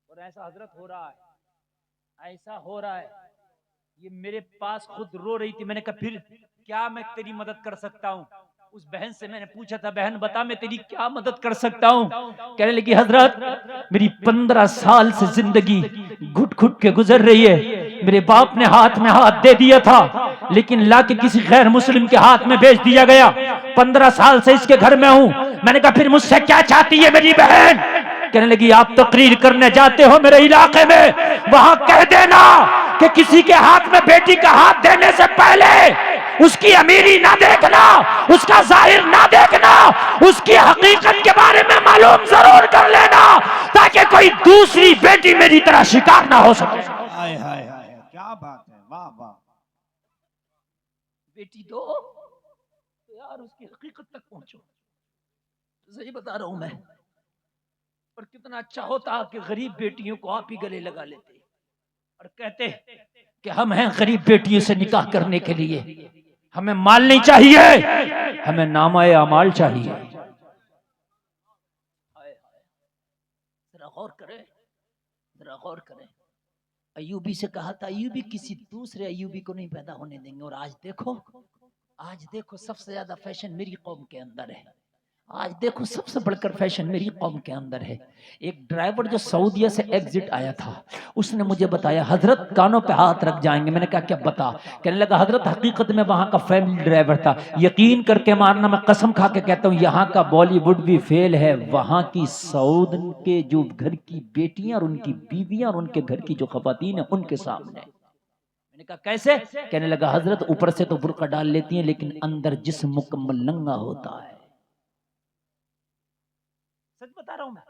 और ऐसा हजरत हो रहा है, ऐसा हो रहा है। ये मेरे पास खुद रो रही थी। मैंने कहा फिर क्या मैं तेरी मदद कर सकता हूँ? उस बहन से मैंने पूछा था, बहन बता मैं तेरी क्या मदद कर सकता हूँ? कहने लगी हजरत मेरी 15 साल से जिंदगी घुट घुट के गुजर रही है, मेरे बाप ने हाथ में हाथ दे दिया था लेकिन लाके किसी गैर मुस्लिम के हाथ में बेच दिया गया। 15 साल से इसके घर में हूँ। मैंने कहा फिर मुझसे क्या चाहती है मेरी बहन? कहने लगी आप तकरीर करने जाते हो मेरे इलाके में, वहां कह देना कि किसी के हाथ में बेटी का हाथ देने से पहले उसकी अमीरी ना देखना, उसका जाहिर ना देखना, उसकी हकीकत के बारे में मालूम जरूर कर लेना ताकि कोई दूसरी बेटी मेरी तरह शिकार ना हो सके। हाय हाय हाय, क्या बात है, वाह वाह। बेटी दो तो यार उसकी हकीकत तक पहुंचो। सही बता रहा हूं मैं। और कितना अच्छा होता कि गरीब बेटियों को आप ही गले लगा लेते और कहते कि हम हैं गरीब बेटियों से निकाह करने के लिए, हमें माल नहीं चाहिए, हमें नामाए अमाल चाहिए। जरा गौर करें, जरा गौर करें। अयूबी से कहा था अयूबी किसी दूसरे अयूबी को नहीं पैदा होने देंगे, और आज देखो सबसे ज्यादा फैशन मेरी कौम के अंदर है। आज देखो सबसे बढ़कर फैशन मेरी कौम के अंदर है। एक ड्राइवर जो सऊदीया से एग्जिट आया था, उसने मुझे बताया हजरत कानों पे हाथ रख जाएंगे। मैंने कहा क्या बता? कहने लगा हजरत हकीकत में वहां का फैमिली ड्राइवर था, यकीन करके मारना मैं कसम खा के कहता हूँ यहाँ का बॉलीवुड भी फेल है, वहां की सऊद के जो घर की बेटियां और उनकी बीवियां और उनके घर की जो खवातीन है उनके सामने। मैंने कहा कैसे? कहने लगा हजरत ऊपर से तो बुर्का डाल लेती हैं लेकिन अंदर जिस्म मुकम्मल नंगा होता है। सच बता रहा हूं मैं,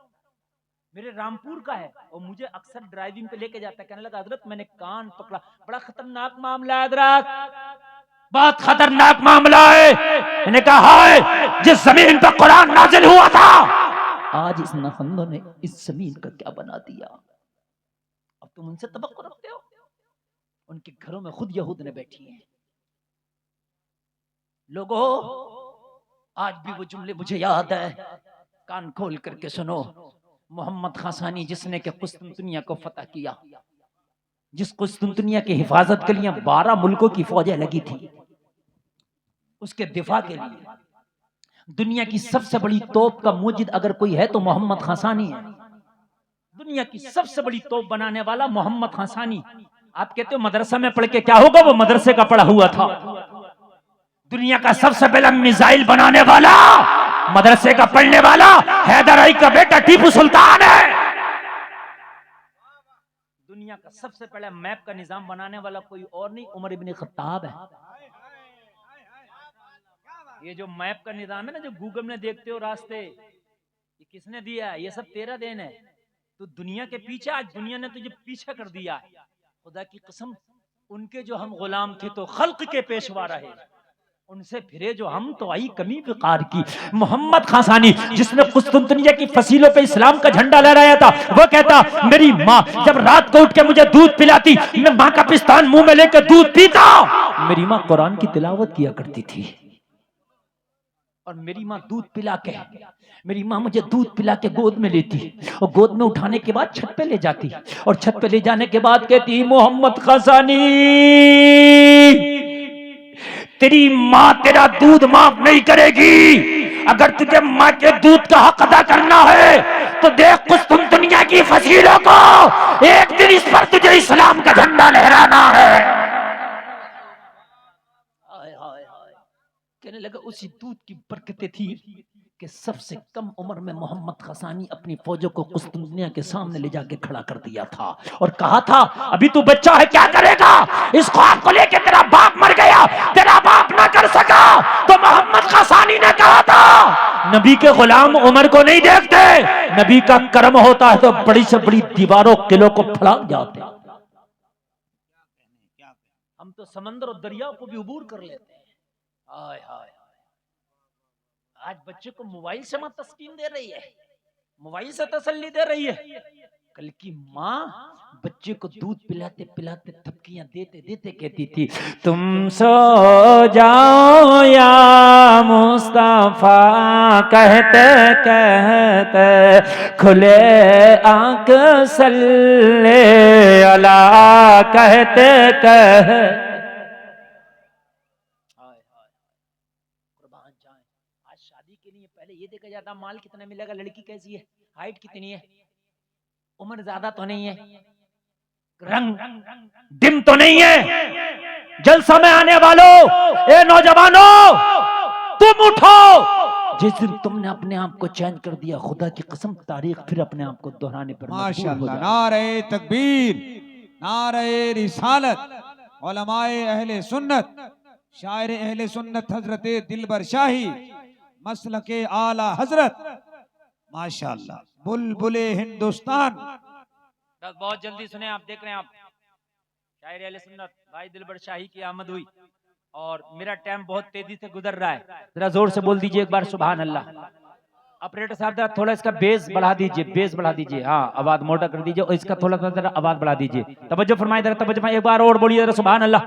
मेरे रामपुर का है और मुझे अक्सर ड्राइविंग पे लेके जाता है। कहने लगा हजरत मैंने कान पकड़ा, बड़ा खतरनाक मामला है हजरत, बहुत खतरनाक मामला है। मैंने कहा हाय जिस जमीन पर कुरान नाजिल हुआ था आज इस नखंदों ने इस जमीन का क्या बना दिया। अब तुम उनसे तवक्को रखते हो? उनके घरों में खुद यहूद ने बैठी हैं। लोगों आज भी वो जुमले मुझे याद है, कान खोल करके सुनो। मोहम्मद खासानी जिसने के कुस्तुनतुनिया को फतह किया, जिस कुस्तुनतुनिया की हिफाजत के लिए 12 मुल्कों की फौजें लगी थी, उसके दिफा के लिए दुनिया की सबसे बड़ी तोप का मुजिद अगर कोई है तो मोहम्मद खासानी है। दुनिया की सबसे बड़ी तोप बनाने वाला मोहम्मद खासानी। आप कहते हो मदरसा में पढ़ के क्या होगा? वो मदरसे का पढ़ा हुआ था। दुनिया का सबसे पहला मिसाइल बनाने वाला, मदरसे का पढ़ने वाला हैदर अली का बेटा टीपू सुल्तान है। दुनिया का सबसे पहला मैप का निजाम बनाने वाला कोई और नहीं, उमर इब्न खत्ताब है। ये जो मैप का निजाम है ना, जो गूगल में देखते हो रास्ते, ये किसने दिया है? ये सब तेरा देन है। तो दुनिया के पीछे, आज दुनिया ने तुझे पीछे कर दिया है। खुदा की कसम, उनके जो हम गुलाम थे तो खल्क के पेशवा रहे, उनसे फिरे जो हम तो आई कमी विकार की। मोहम्मद खासानी जिसने कुस्तुनतुनिया की फसीलों पे इस्लाम का झंडा लहराया था, वो कहता मेरी माँ जब रात को उठ के मुझे दूध पिलाती, मैं माँ का पिस्तान मुंह में लेकर दूध पीता। मेरी माँ कुरान की तिलावत किया करती थी और मेरी माँ दूध पिला के, मेरी माँ मुझे दूध पिला के गोद में लेती और गोद में उठाने के बाद छत पे ले जाती और छत पे ले जाने के बाद कहती मोहम्मद खासानी तेरी माँ तेरा दूध माफ नहीं करेगी। अगर तुझे माँ के दूध का हक अदा करना है तो देख कुस्तुनतुनिया की फसीलों को, एक दिन इस पर तुझे इस्लाम का झंडा लहराना है। कहने लगा उसी दूध की बरकतें थी कि सबसे कम उम्र में मोहम्मद गसानी अपनी फौजों को कुस्तुंतनिया के सामने ले जाके खड़ा कर दिया था और कहा था अभी तू बच्चा है, क्या करेगा? इस ख्वाब को लेके तेरा बाप मर गया, तेरा बाप ना कर सका तो मोहम्मद गसानी ने कहा था नबी के गुलाम उम्र को नहीं देखते, नबी का कर्म होता है तो बड़ी से बड़ी दीवारों किलों को फलांग जाते। हम तो समंदर और दरियाओं को भी उबूर कर लेते हैं। हाय हाय, आज बच्चे को मोबाइल से मत तस्कीन दे रही है, मोबाइल से तसल्ली दे रही है। कल की माँ बच्चे को दूध पिलाते पिलाते थपकियां देते देते कहती थी तुम सो जाओ या मुस्तफा, कहते कहते खुले आंख सल्ले अला, कहते कहते शादी के लिए पहले ये देखा जाता माल कितना मिलेगा, लड़की कैसी है, हाइट कितनी है, उम्र ज्यादा तो नहीं है, रंग डिम तो नहीं है। जलसा में आने वालों, ए नौजवानों, तुम उठो। जिस दिन तुमने अपने आप को चेंज कर दिया, खुदा की कसम तारीख फिर अपने आप को दोहराने पर माशाअल्लाह। नारे तकबीर, नारे रिसालत, उलमाए अहले सुन्नत, शायर अहले सुन्नत हजरत दिलबर शाही, मसलके आला हजरत, माशाअल्लाह, बुलबुले हिंदुस्तान। बहुत जल्दी सुने, आप देख रहे हैं, आप शायर अहले सुन्नत भाई दिलबर शाही की आमद हुई और मेरा टाइम बहुत तेजी से गुजर रहा है। जरा जोर से बोल दीजिए एक बार सुभान अल्लाह। ऑपरेटर साहब जरा थोड़ा इसका बेस बढ़ा दीजिए, बेस बढ़ा दीजिए, हाँ आवाज मोटा कर दीजिए और इसका थोड़ा सा जरा आवाज बढ़ा दीजिए। तवज्जो फरमाइए, जरा तवज्जो फरमाइए, एक बार और बोलिए जरा सुभान अल्लाह।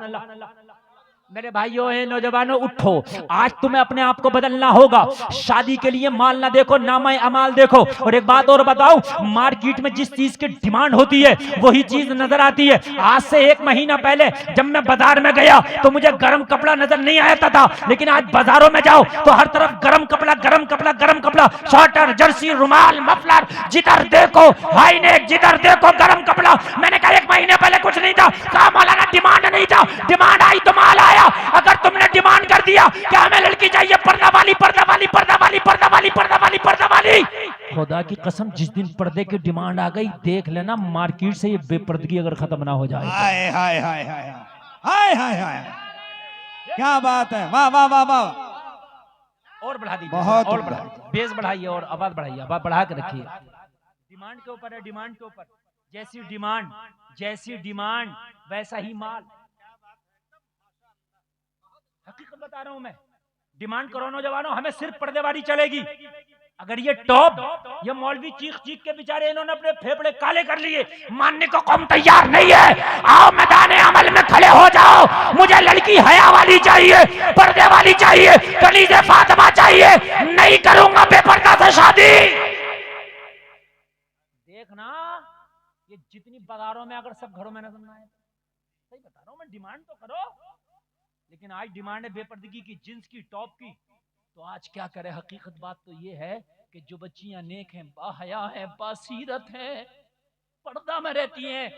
मेरे भाइयों है नौजवानों, उठो, आज तुम्हें अपने आप को बदलना होगा। शादी के लिए माल ना देखो, नामा अमाल देखो। और एक बात और बताऊं, मार्केट में जिस चीज की डिमांड होती है वही चीज नजर आती है। आज से 1 महीना पहले जब मैं बाजार में गया तो मुझे गर्म कपड़ा नजर नहीं आता था, लेकिन आज बाजारों में जाओ तो हर तरफ गर्म कपड़ा, गर्म कपड़ा, गर्म कपड़ा, स्वेटर, जर्सी, रुमाल, मफलर, जिधर देखो हाई नेक, जिधर देखो गर्म कपड़ा। मैंने कहा 1 महीने पहले कुछ नहीं था, कहा मौलाना डिमांड नहीं था, डिमांड आई तो माल आया। अगर तुमने डिमांड कर दिया कि हमें लड़की चाहिए पर्दा वाली, पर्दा वाली, पर्दा वाली, पर्दा वाली, पर्दा वाली, पर्दा वाली, खुदा की कसम जिस दिन पर्दे की डिमांड आ गई, देख लेना मार्केट से ये बेपर्दगी अगर खत्म ना हो जाए। हाय हाय हाय हाय हाय हाय हाय, क्या बात है, वाह वाह वाह वाह। और बढ़ा दीजिए, बहुत और बढ़ा दीजिए, बेस बढ़ाइए और आवाज बढ़ाइए, आवाज बढ़ा के रखिए। डिमांड के ऊपर है, डिमांड के ऊपर, जैसी डिमांड वैसा ही माल। हकीकत बता रहा हूं मैं, डिमांड करो नौजवानों, हमें सिर्फ पर्दे वाली चलेगी। अगर ये टॉप, ये मौलवी चीख चीख के बेचारे इन्होंने अपने फेफड़े काले कर लिए, मानने को कौम तैयार नहीं है। आओ मैदान अमल में खड़े हो जाओ, मुझे लड़की हया वाली चाहिए, पर्दे वाली चाहिए, कलीजे फातिमा चाहिए, नहीं करूंगा बेपर्दा से शादी। देखना ये जितनी बाजारों में अगर सब घरों में नजर ना आए, सही बता रहा हूं मैं, डिमांड तो करो, लेकिन आज डिमांड है बेपर्दगी की, जींस की, टॉप की। तो आज क्या करे, हकीकत बात तो ये है कि जो बच्चियां नेक हैं, बाहया हैं, बासीरत हैं, पर्दा में रहती हैं,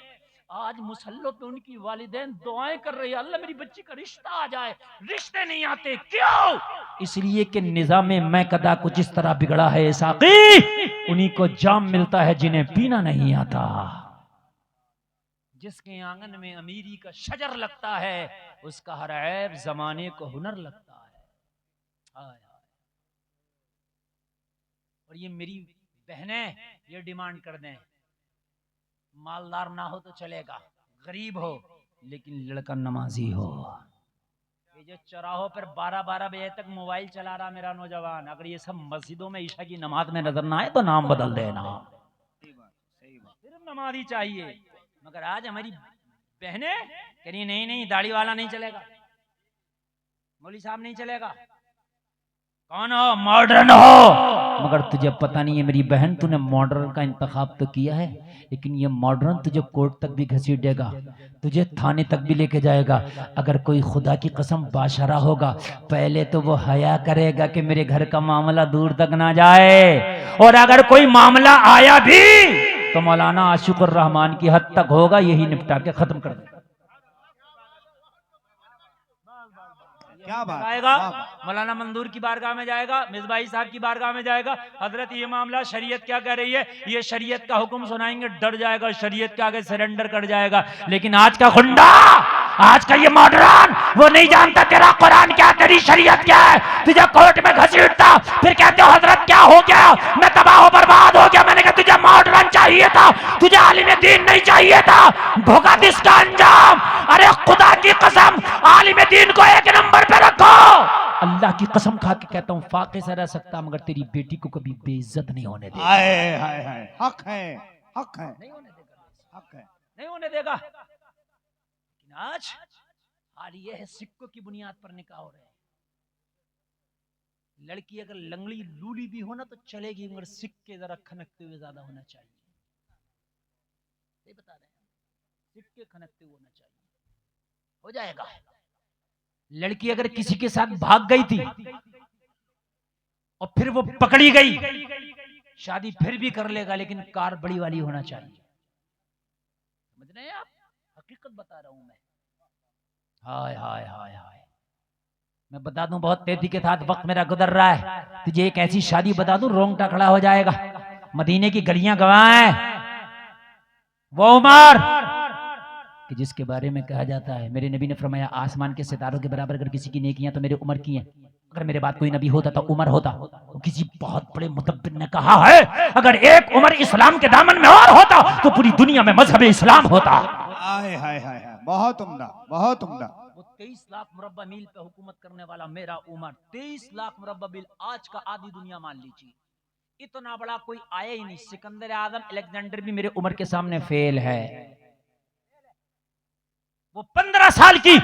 आज मुसल्लों पे उनकी वालिदैन दुआएं कर रही है, अल्लाह मेरी बच्ची का रिश्ता आ जाए। रिश्ते नहीं आते, क्यों? इसलिए कि निजाम मैकदा को जिस तरह बिगड़ा है साकी, उन्हीं को जाम मिलता है जिन्हें पीना नहीं आता। जिसके आंगन में अमीरी का शजर लगता है, उसका हर ऐब जमाने को हुनर लगता है। और ये मेरी बहनें ये डिमांड कर दें, मालदार ना हो तो चलेगा, गरीब हो लेकिन लड़का नमाजी हो। ये जो चौराहों पर 12-12 बजे तक मोबाइल चला रहा मेरा नौजवान, अगर ये सब मस्जिदों में ईशा की नमाज में नजर ना आए तो नाम बदल देना। सिर्फ नमाजी चाहिए। मगर आज हमारी बहनें कह रही नहीं नहीं, दाढ़ी वाला नहीं चलेगा, मौलवी साहब नहीं चलेगा, कौन हो, मॉडर्न हो। मगर तुझे पता नहीं है मेरी बहन, तूने मॉडर्न का इंतखाब तो किया है, लेकिन ये मॉडर्न तुझे कोर्ट तक भी घसीटेगा, तुझे थाने तक भी लेके जाएगा। अगर कोई खुदा की कसम बाशरा होगा, पहले तो वो हया करेगा कि मेरे घर का मामला दूर तक ना जाए, और अगर कोई मामला आया भी तो मौलाना आशिकुर रहमान की हद तक होगा, यही निपटा के खत्म कर देगा। क्या बात है, आएगा, वाह, वाह। मौलाना मंदूर की बारगाह में जाएगा, मिसबाही साहब की बारगाह में जाएगा, हजरत ये मामला शरीयत क्या कह रही है, ये शरीयत का हुक्म सुनाएंगे, डर जाएगा, शरीयत के आगे सरेंडर कर जाएगा। लेकिन आज का गुंडा, आज का ये मॉडर्न, वो नहीं जानता तेरा कुरान क्या, तेरी शरीयत क्या है। तुझे कोर्ट में घसीटता, फिर कहते हो हजरत क्या हो गया, मैं तबाह बर्बाद हो गया। मैंने कहा तुझे मॉडर्न चाहिए था, तुझे आलिम दीन नहीं चाहिए था। भुगत इसका अंजाम। अरे खुदा की कसम, आलिम दीन को एक नंबर पे रखो। अल्लाह की कसम खा के कहता हूँ, फाके से रह सकता मगर तेरी बेटी को कभी बेइज्जत नहीं होने देगा। हाय हाय हाय, हक है, हक है, नहीं होने देगा, हक है। नहीं होने देगा। लेकिन आज हाल ये है, सिक्कों की बुनियाद पर निकाह हो रहे हैं। लड़की अगर लंगड़ी लूली भी हो ना तो चलेगी, मगर सिक्के जरा खनकते हुए ज्यादा होना चाहिए। ये बता रहे हैं, सिक्के खनकते हुए होना चाहिए, हो जाएगा। लड़की अगर किसी के साथ भाग गई थी और फिर वो पकड़ी गई, शादी फिर भी कर लेगा, लेकिन कार बड़ी वाली होना चाहिए। समझ रहे हैं आप, हकीकत बता रहा हूं मैं। हाय हाय हाय हाय, मैं बता दूं, बहुत तेजी के साथ वक्त मेरा गुजर रहा है। तुझे एक ऐसी शादी बता दूं, रोंगटा खड़ा हो जाएगा। मदीने की गलियां गवाएं, वो उमर कि जिसके बारे में कहा जाता है, मेरे नबी ने फरमाया, आसमान के सितारों के बराबर अगर किसी की नेकियां तो मेरे उमर की हैं। अगर मेरे बाद कोई नबी होता तो उमर होता। तो किसी बहुत बड़े मुतब्बिर ने कहा है, अगर एक उमर इस्लाम के दामन में और होता तो पूरी दुनिया में मजहब इस्लाम होता। हाय हाय हाय हाय, बहुत उम्दा, बहुत उम्दा। वो 23 लाख मुरब्बा मील पे हुकूमत करने वाला मेरा उमर, 23 लाख मुरब्बा मील, आज का आधी दुनिया मान लीजिए। इतना बड़ा कोई आया ही नहीं। सिकंदर आजम, अलेक्जेंडर भी मेरे उमर के सामने फेल है। वो 15 साल की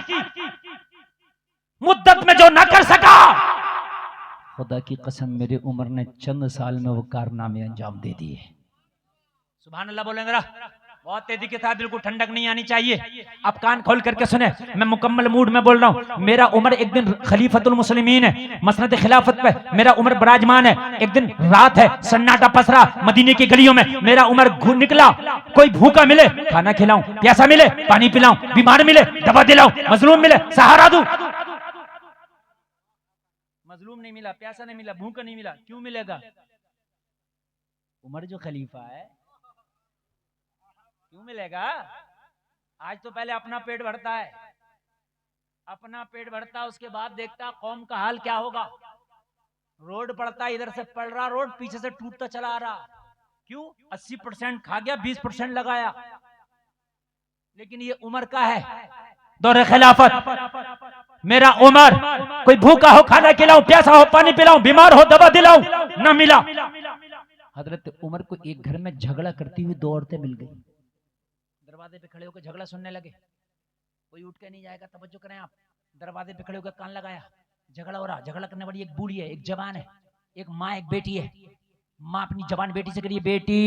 मुद्दत में जो ना कर सका, खुदा की कसम मेरे उमर ने चंद साल में वो कारनामे अंजाम दे दिए। सुभान अल्लाह बोलेंगे ना, बहुत तेजी के साथ, बिल्कुल ठंडक नहीं आनी चाहिए। आप कान खोल करके सुने, मैं मुकम्मल मूड में बोल रहा हूँ। मेरा उमर एक दिन खलीफतुल मुस्लिमीन है, मसनद खिलाफत पे मेरा उमर बराजमान है। एक दिन रात है, सन्नाटा पसरा मदीने की गलियों में, मेरा उमर घूम निकला। कोई भूखा मिले खाना खिलाऊं, प्यासा मिले पानी पिलाऊं, बीमार मिले दवा दिलाऊं, मजलूम मिले सहारा दूं। मजलूम नहीं मिला, प्यासा नहीं मिला, भूखा नहीं मिला, क्यों मिलेगा? उमर जो खलीफा है, क्यों मिलेगा? आज तो पहले अपना पेट भरता है, अपना पेट भरता है, उसके बाद देखता कौम का हाल क्या होगा। रोड पड़ता, इधर से पड़ रहा रोड, पीछे से टूटता चला आ रहा। क्यों? 80% खा गया, 20% लगाया। लेकिन ये उमर का है दौरे खिलाफत। मेरा उमर, कोई भूखा हो खाना खिलाऊं, प्यासा हो पानी पिलाऊं, बीमार हो दवा दिलाऊं, ना मिला। हजरत उमर को एक घर में झगड़ा करती हुई 2 औरतें मिल गई। दरवाजे पे खड़े होकर झगड़ा सुनने लगे। कोई उठ के नहीं जाएगा, तवज्जो करें आप। दरवाजे पे खड़े होकर कान लगाया, झगड़ा हो रहा। झगड़ा करने वाली एक बूढ़ी है, एक जवान है, एक माँ, एक बेटी है। माँ अपनी जवान बेटी से करिए, बेटी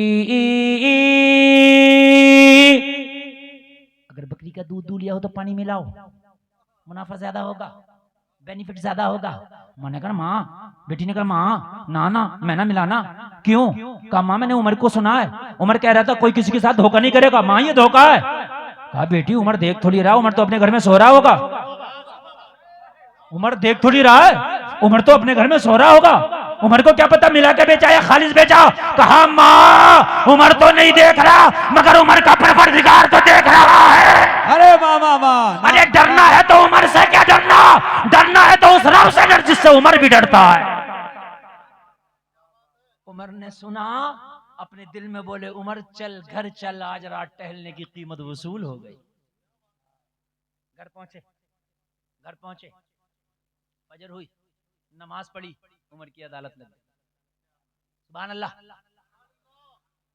अगर बकरी का दूध लिया हो तो पानी मिलाओ, मुनाफा ज्यादा होगा, बेनिफिट ज्यादा होगा। मैंने कहा माँ, बेटी ने कहा माँ ना ना मैं ना मिलाना। क्यों? कहा माँ मैंने उमर को सुना है, उमर कह रहा था कोई किसी के साथ धोखा नहीं करेगा। माँ ये धोखा है। कहा बेटी उमर देख थोड़ी रहा, उमर तो अपने घर में सो रहा होगा। उमर देख थोड़ी रहा है, उमर तो अपने घर में सो रहा होगा। उमर को क्या पता मिला के बेचा या खालिस बेचा। कहा माँ उमर तो नहीं देख रहा, मगर उमर का परवरदिगार तो देख रहा है। अरे मामा माँ, अरे डरना है तो उमर से क्या डरना, डरना है तो उस रब से डर जिससे उमर भी डरता है। उमर ने सुना, अपने दिल में बोले उमर चल घर चल, आज रात टहलने की कीमत वसूल हो गई। घर पहुंचे, घर पहुंचे, फजर हुई, नमाज पढ़ी, उमर की अदालत लग गई। सुभान अल्लाह।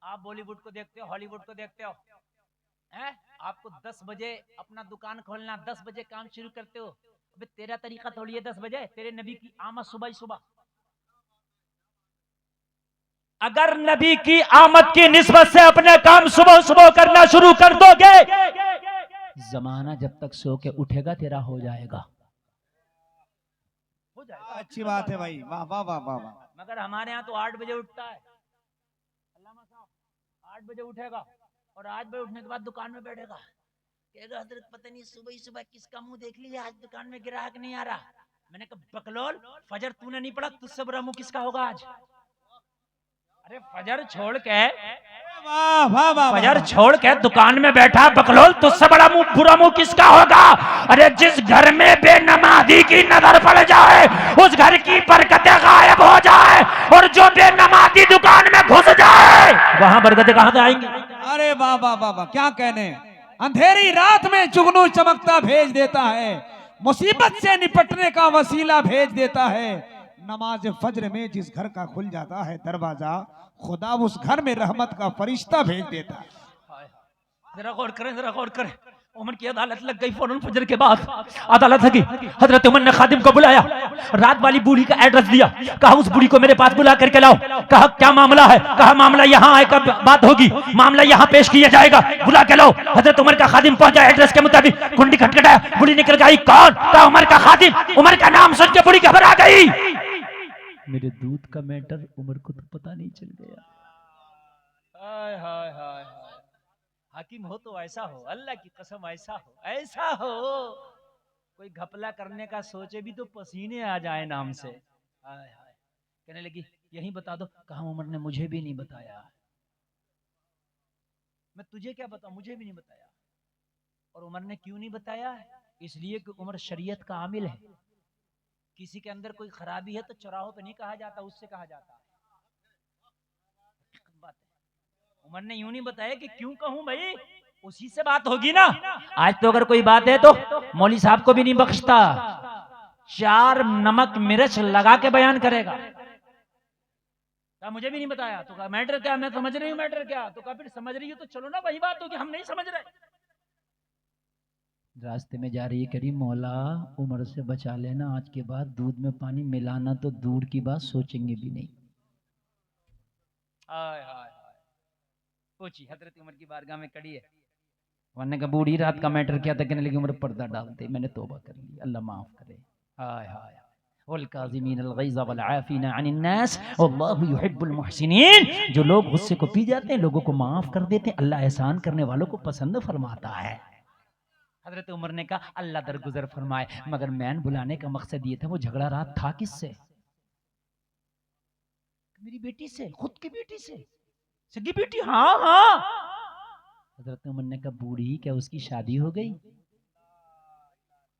आप बॉलीवुड को देखते हो, हॉलीवुड को देखते हो, हैं? आपको 10 बजे अपना दुकान खोलना, 10 बजे काम शुरू करते हो। अबे तेरा तरीका थोड़ी है 10 बजे, तेरे नबी की आमद सुबह ही सुबह। अगर नबी की आमद की निस्बत से अपने काम सुबह सुबह करना शुरू कर दोगे, जमाना जब तक सो के उठेगा तेरा हो जाएगा। हो जाएगा। अच्छी बात है भाई, वाह वाह वाह वाह वाह। मगर हमारे यहाँ तो 8 बजे उठता है। अल्लामा साहब 8 बजे उठेगा और 8 बजे उठने के बाद दुकान में बैठेगा, कहेगा हजरत पता नहीं सुबह ही सुबह किसका मुंह देख लिया, आज दुकान में ग्राहक नहीं आ रहा। मैंने कहा बकलोल, फजर तूने नहीं पढ़ा, तुझसे बुरा मुंह किसका होगा आज? अरे फजर छोड़ के, वाह वाह वाह फजर छोड़ के दुकान में बैठा बकलोल, तुझसे बड़ा मुंह बुरा मुंह किसका होगा? अरे जिस घर में बेनमाजी की नजर पड़ जाए उस घर की बरकतें गायब हो जाए, और जो बेनमाजी दुकान में घुस जाए वहां बरकतें कहां से आएंगी? अरे वाह वाह वाह वाह, क्या कहने। अंधेरी रात में जुगनू चमकता भेज देता है, मुसीबत से निपटने का वसीला भेज देता है। नमाज फज्र में जिस घर का खुल जाता है दरवाजा, खुदा उस घर में रहमत का फरिश्ता भेज देता है। जरा गौर करें, जरा गौर करें। उमर की अदालत लग गई फौरन फजर के बाद, अदालत लगी। हजरत उमर ने खादिम को बुलाया, रात वाली बूढ़ी का एड्रेस दिया, कहा उस बूढ़ी को मेरे पास बुला करके लाओ। कहा क्या मामला है? कहा मामला यहाँ आकर बात होगी, मामला यहाँ पेश किया जाएगा, बुला के लाओ। हजरत उमर का खादिम पहुंचा, एड्रेस के मुताबिक कुंडी खटखटाया, बूढ़ी निकल गई। कौन? कहा उमर का खादिम। उमर का नाम सुन के बूढ़ी घबरा गई। मेरे दूध का मैटर उमर को तो पता नहीं चल गया। हाय हाय हाय, हाकिम हो तो ऐसा हो, अल्लाह की कसम ऐसा हो, ऐसा हो। कोई घपला करने का सोचे भी तो पसीने आ जाए नाम से। हाय हाय, कहने लगी यही बता दो। कहा उमर ने मुझे भी नहीं बताया। मैं तुझे क्या बताऊं, मुझे भी नहीं बताया। और उमर ने क्यों नहीं बताया? इसलिए कि उमर शरीयत का आमिल है। किसी के अंदर कोई खराबी है तो चौराहों पे नहीं कहा जाता, उससे कहा जाता है। बात है। उमर ने यूं नहीं बताया कि क्यों कहूं भाई, उसी से बात होगी ना। आज तो अगर कोई बात है तो मौली साहब को भी नहीं बख्शता, 4 नमक मिर्च लगा के बयान करेगा। मुझे भी नहीं बताया तो कहा मैटर क्या, मैं समझ रही हूँ मैटर क्या, तो कहा फिर समझ रही हो तो चलो ना, वही बात होगी, हम नहीं समझ रहे। रास्ते में जा रही है, करी मौला उमर से बचा लेना, आज के बाद दूध में पानी मिलाना तो दूर की बात, सोचेंगे भी नहीं। हाय हाय हाय, पूछी हजरत उमर की बारगाह में खड़ी है। वरने का बूढ़ी रात का मैटर क्या था? कहने लगी उमर पर्दा डालते, मैंने तौबा कर ली, अल्लाह माफ करे। हाय हाय, वल काज़िमीन अल गैज़ वल आफ़ीना अनिन नास वल्लाहु युहिब्बुल मुहसिनीन। जो लोग गुस्से को पी जाते हैं, लोगों को माफ कर देते हैं, अल्लाह एहसान करने वालों को पसंद फरमाता है। हजरत उमर ने कहा अल्लाह दरगुजर फरमाए, मगर मैन बुलाने का मकसद ये था, वो झगड़ा रात था किससे? मेरी बेटी से, खुद की बेटी से, सगी बेटी। हाँ हाँ। हजरत उमर ने कहा बूढ़ी क्या उसकी शादी हो गई?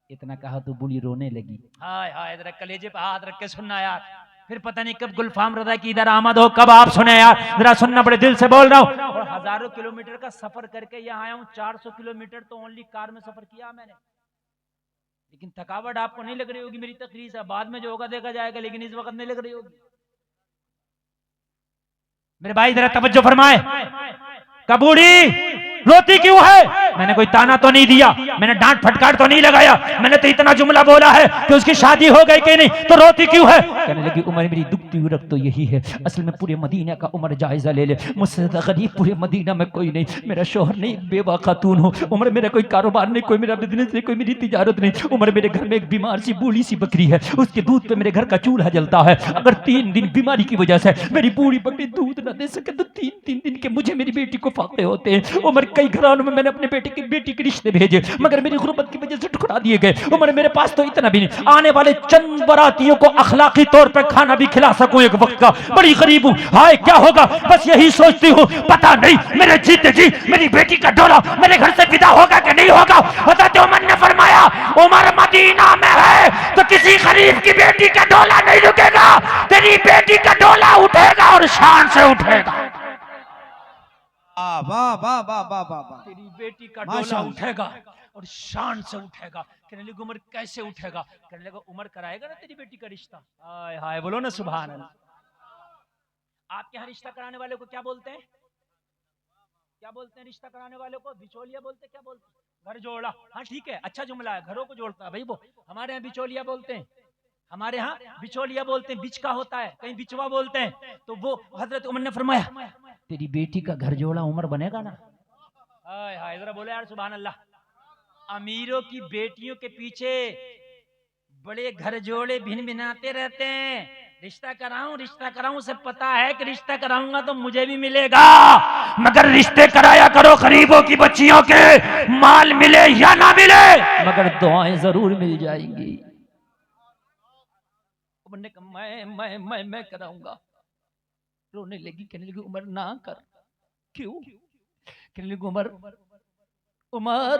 इतना कहा तो बूढ़ी रोने लगी। हाय हाय, जरा कलेजे पे हाथ रख के सुनना यार, फिर पता नहीं कब गुलफाम रज़ा की इधर आमद हो, कब आप सुने यार, जरा सुनना, बड़े दिल से बोल रहा हूँ। और हजारों किलोमीटर का सफर करके यहाँ आया हूँ, 400 किलोमीटर तो ओनली कार में सफर किया मैंने। लेकिन थकावट आपको नहीं लग रही होगी मेरी तकरीर से, बाद में जो होगा देखा जाएगा, लेकिन इस वक्त नहीं लग रही होगी। मेरे भाई जरा तवज्जो फरमाए। कबूड़ी रोती क्यों है? मैंने कोई ताना तो नहीं दिया, मैंने डांट फटकार तो नहीं लगाया, मैंने तो इतना जुमला बोला है कि उसकी शादी हो गई कि नहीं, तो रोती क्यों है? कहने लगी उमर मेरी दुखती हुई रख तो यही है, असल में पूरे मदीना का उमर जायजा ले ले, मुझसे गरीब पूरे मदीना में कोई नहीं, मेरा शोहर नहीं, बेवा खातून हो उमर, मेरा कोई कारोबार नहीं, कोई मेरा बिजनेस नहीं, कोई मेरी तिजारत नहीं उमर, मेरे घर में एक बीमार सी बूढ़ी सी बकरी है, उसके दूध पे मेरे घर का चूल्हा जलता है, अगर 3 दिन बीमारी की वजह से मेरी बूढ़ी बकरी दूध न दे सके तो 3 दिन के मुझे मेरी बेटी को फाके होते हैं उमर। कई घरानों में मैंने अपने बेटी के रिश्ते भेजे, मगर मेरी गुर्बत की वजह से ठुकरा दिए गए उमर। मेरे पास तो इतना भी नहीं, आने वाले चंद बरातियों को अखलाकी तौर पर खाना भी खिला सकूं एक वक्त का, बड़ी गरीब हूं। हाय क्या होगा बस यही सोचती हूँ, पता नहीं मेरे जीते जी मेरी बेटी का डोला मेरे घर से विदा होगा कि नहीं होगा। हज़रत उमर ने फरमाया उमर मदीना में है तो किसी गरीब की बेटी का डोला नहीं रुकेगा, तेरी बेटी का डोला उठेगा और शान से उठेगा। वाह वाह वाह वाह वाह वाह, तेरी बेटी का डोला उठेगा और शान से उठेगा। कहने लगे उमर कैसे उठेगा? कहने लगा उमर कराएगा ना तेरी बेटी का रिश्ता। हाय हाय, बोलो ना सुभान अल्लाह। आपके यहाँ रिश्ता कराने वाले को क्या बोलते हैं? क्या बोलते हैं रिश्ता कराने वाले को? बिचौलिया बोलते, क्या बोलते? घर जोड़ा। हाँ ठीक है, अच्छा जुमला है, घरों को जोड़ता है भाई वो। हमारे यहाँ बिचौलिया बोलते हैं, हमारे यहाँ बिचौलिया बोलते हैं, बिच का होता है, कहीं बिचवा बोलते हैं। तो वो हजरत उमर ने फरमाया तेरी बेटी का घर जोड़ा उमर बनेगा ना। हाय हाय, जरा बोले यार सुभान अल्लाह। अमीरों की बेटियों के पीछे बड़े घर जोड़े भिन भिनाते रहते हैं, रिश्ता कराऊं, उसे पता है कि रिश्ता कराऊंगा तो मुझे भी मिलेगा, मगर रिश्ते कराया करो गरीबों की बच्चियों के, माल मिले या ना मिले मगर दुआएं जरूर मिल जाएंगी। उमर ने कहा मैं कराऊंगा। रोने लगी, कहने लगी उमर ना कर। क्यों? कहने लगी उमर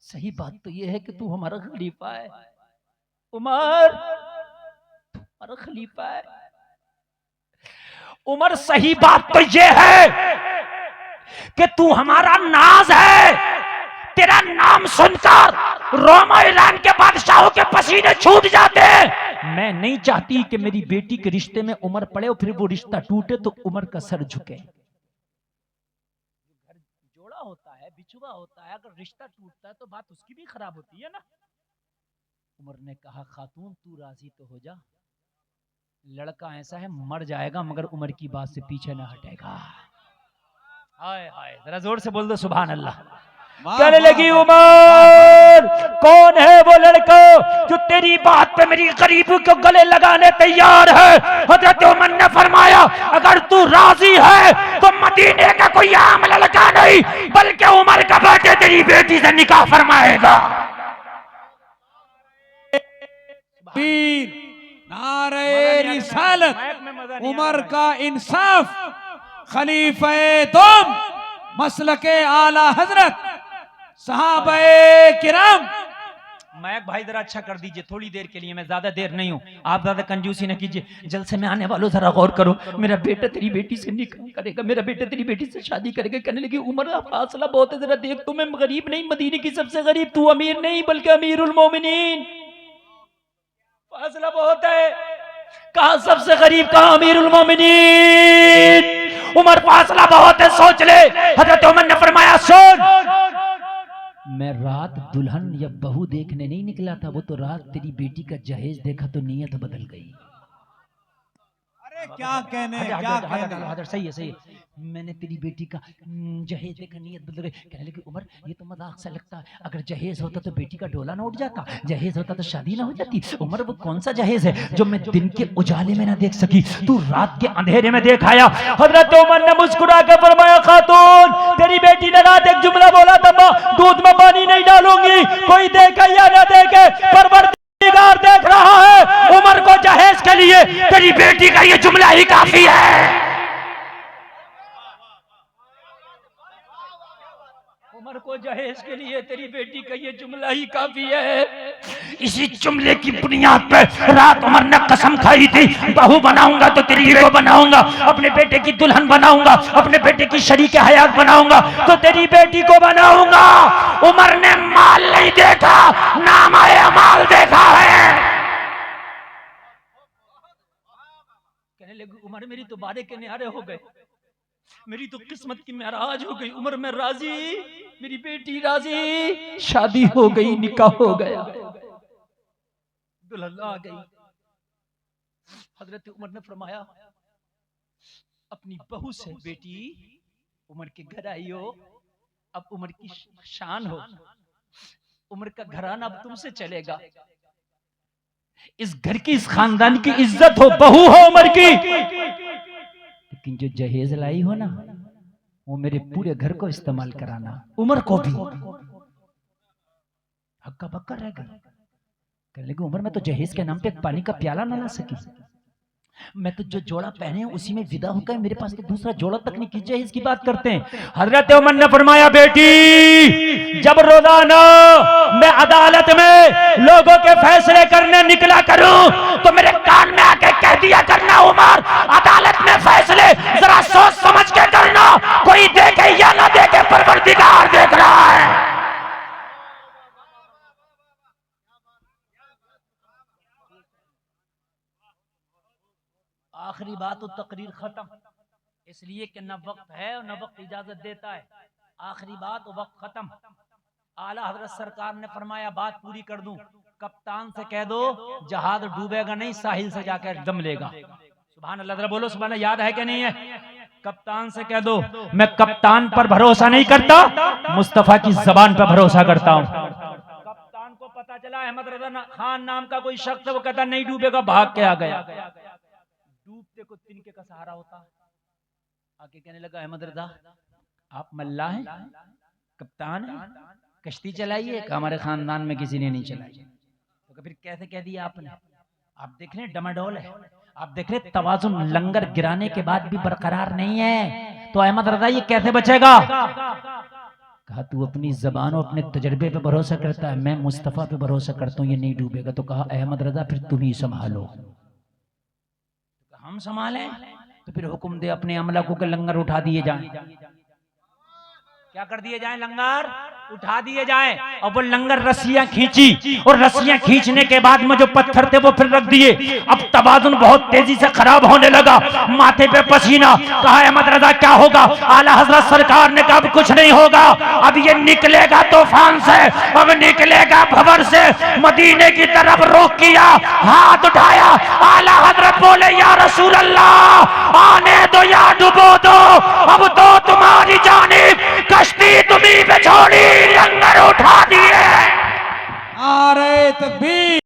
सही बात तो ये है कि तू हमारा खलीफा है। उमर हमारा खलीफा है। उमर सही बात तो ये है कि तू हमारा नाज है। तेरा नाम सुनकर रोमा ईरान के बादशाहों के पसीने छूट जाते हैं। मैं नहीं चाहती कि मेरी बेटी के रिश्ते में उमर पड़े और फिर वो रिश्ता टूटे तो उमर का सर झुके। जोड़ा होता है, बिछुआ होता है, अगर रिश्ता टूटता है तो बात उसकी भी खराब होती है ना। उमर ने कहा खातून तू राजी तो हो जा, लड़का ऐसा है मर जाएगा मगर उमर की बात से पीछे ना हटेगा। हाय हाय, जरा जोर से बोल दो सुभान अल्लाह। कहने लगी उमर कौन है वो लड़का जो तेरी बात पे मेरी गरीबी को गले लगाने तैयार है? हजरत उमर ने फरमाया अगर तू राजी है तो मदीने का कोई आम लड़का नहीं बल्कि उमर का बेटे तेरी बेटी से निकाह फरमाएगा। नारे रिसालत, उमर का इंसाफ, खलीफे तुम, मसलके आला हजरत, सहाबाए किराम। मैक भाई जरा अच्छा कर दीजिए थोड़ी देर के लिए, मैं ज्यादा देर नहीं हूँ, आप ज्यादा कंजूसी न कीजिए। जलसे में आने वालों जरा गौर करो, मेरा बेटा तेरी बेटी से निकाह करेगा, मेरा बेटा तेरी बेटी से शादी करेगा। कहने लगी उमर का फासला बहुत है, जरा देख तो मैं गरीब नहीं, मदीने की सबसे गरीब, तू अमीर नहीं बल्कि अमीरुल मोमिनीन, फासला बहुत है। कहा सबसे गरीब, कहा अमीरुल मोमिनीन। उमर फासला बहुत है, सोच ले। हजरत उमर ने फरमाया सुन, मैं रात दुल्हन या बहू देखने नहीं निकला था, वो तो रात तेरी बेटी का जहेज देखा तो नीयत बदल गई। अरे क्या कहने, क्या कहने। सही है सही है, मैंने तेरी बेटी का जहेज देखा नीयत बदल गई। कहने लगी उमर ये तो मजाक सा लगता है, अगर जहेज होता तो बेटी का डोला ना उठ जाता, जहेज होता तो शादी ना हो जाती। उमर वो कौन सा जहेज है जो मैं दिन के उजाले में ना देख सकी, तू रात के अंधेरे में देख आया। हजरत उमर ने मुस्कुरा कर फरमाया खातून तेरी बेटी ने रात एक जुमला बोला था, दूध में पानी नहीं डालूंगी, कोई देखे या ना देखे परवरदिगार देख रहा है। उमर को जहेज के लिए तेरी बेटी का ये जुमला ही काफी है। उमर को जहेज के लिए तेरी बेटी का ये जुमला ही काफी है। इसी जुमले की बुनियाद पे रात उमर ने कसम खाई थी, बहू बनाऊंगा तो तेरी को बनाऊंगा, अपने बेटे की दुल्हन बनाऊंगा, अपने बेटे की शरीक हयात बनाऊंगा तो तेरी बेटी को बनाऊंगा। उमर ने माल नहीं देखा, नामाए अमाल देखा है। कहने लगे उमर मेरी तो बारे के न्यारे हो गए, मेरी तो किस्मत की महराज हो गई। उमर मैं राजी, मेरी बेटी राजी, शादी हो गई, निकाह हो गया, दुल्हन आ गई। हजरत उमर ने फरमाया अपनी बहू से बेटी उमर के घर आई हो, अब उमर की शान हो, उमर का घराना अब तुमसे चलेगा, इस घर की इस खानदान की इज्जत हो, बहू हो उमर की। लेकिन जो जहेज लाई हो ना वो मेरे पूरे घर को इस्तेमाल कराना, उमर को भी। हक्का बक्का रह गया। कहने लगे उमर मैं तो जहेज के नाम पे एक पानी का प्याला ना ला सकी, मैं तो जो जोड़ा पहने उसी में विदा होकर, मेरे पास तो दूसरा जोड़ा तक नहीं, की जहेज की बात करते हैं। हजरत उमर ने फरमाया बेटी जब रोजाना मैं अदालत में लोगों के फैसले करने निकला करूं तो मेरे कान में आके कह दिया करना उमर अदालत में फैसले जरा सोच समझ के करना, कोई देखे या ना देखे परवरदिगार देख रहा है। आखिरी बात और तकरीर खत्म, इसलिए कि न वक्त है और न वक्त इजाजत देता है। आखिरी बात और वक्त खत्म। आला हजरत सरकार ने फरमाया बात पूरी कर दूं, कप्तान से कह दो जहाज डूबेगा नहीं, साहिल से जाकर दम लेगा। सुभान अल्लाह, जरा बोलो सुभान अल्लाह। याद है कि नहीं है? कप्तान से कह दो मैं कप्तान पर भरोसा नहीं करता, मुस्तफा की जबान पर भरोसा करता हूँ। कप्तान को पता चला अहमद रजा खान नाम का कोई शख्स है, वो कहता नहीं डूबेगा, भाग के आ गया। डूबते को तिनके का सहारा होता, आके कहने लगा अहमद रजा आप मल्ला हैं, कप्तान हैं, कश्ती चलाइए। हमारे खानदान में किसी ने नहीं चलाई। तो फिर कैसे कह दिया आपने? आप देख रहे हैं डमाडोल है, आप देख रहे हैं तवाजुन लंगर गिराने के बाद भी बरकरार नहीं है, तो अहमद रजा ये कैसे बचेगा? कहा तू अपनी जबान और अपने तजर्बे पे भरोसा करता है, मैं मुस्तफा पे भरोसा करता हूँ ये नहीं डूबेगा। तो कहा अहमद रजा फिर तुम ही संभालो। हम संभालें? तो फिर हुक्म दे अपने अमला को कि लंगर उठा दिए जाएं। क्या कर दिए जाएं? लंगर उठा दिए जाएं। और वो लंगर रस्सियां खींची, और रस्सियां खींचने के बाद में जो पत्थर थे वो फिर रख दिए। अब तवाजुन बहुत तेजी से खराब होने लगा, माथे पे पसीना। कहा अहमद रजा क्या होगा? आला हजरत सरकार ने कहा अब कुछ नहीं होगा, अब ये निकलेगा तूफान से, अब निकलेगा भंवर से। मदीने की तरफ रुख किया, हाथ उठाया, आला हजरत बोले या रसूल अल्लाह आने दो या डुबो दो, अब तो तुम्हारी जानिब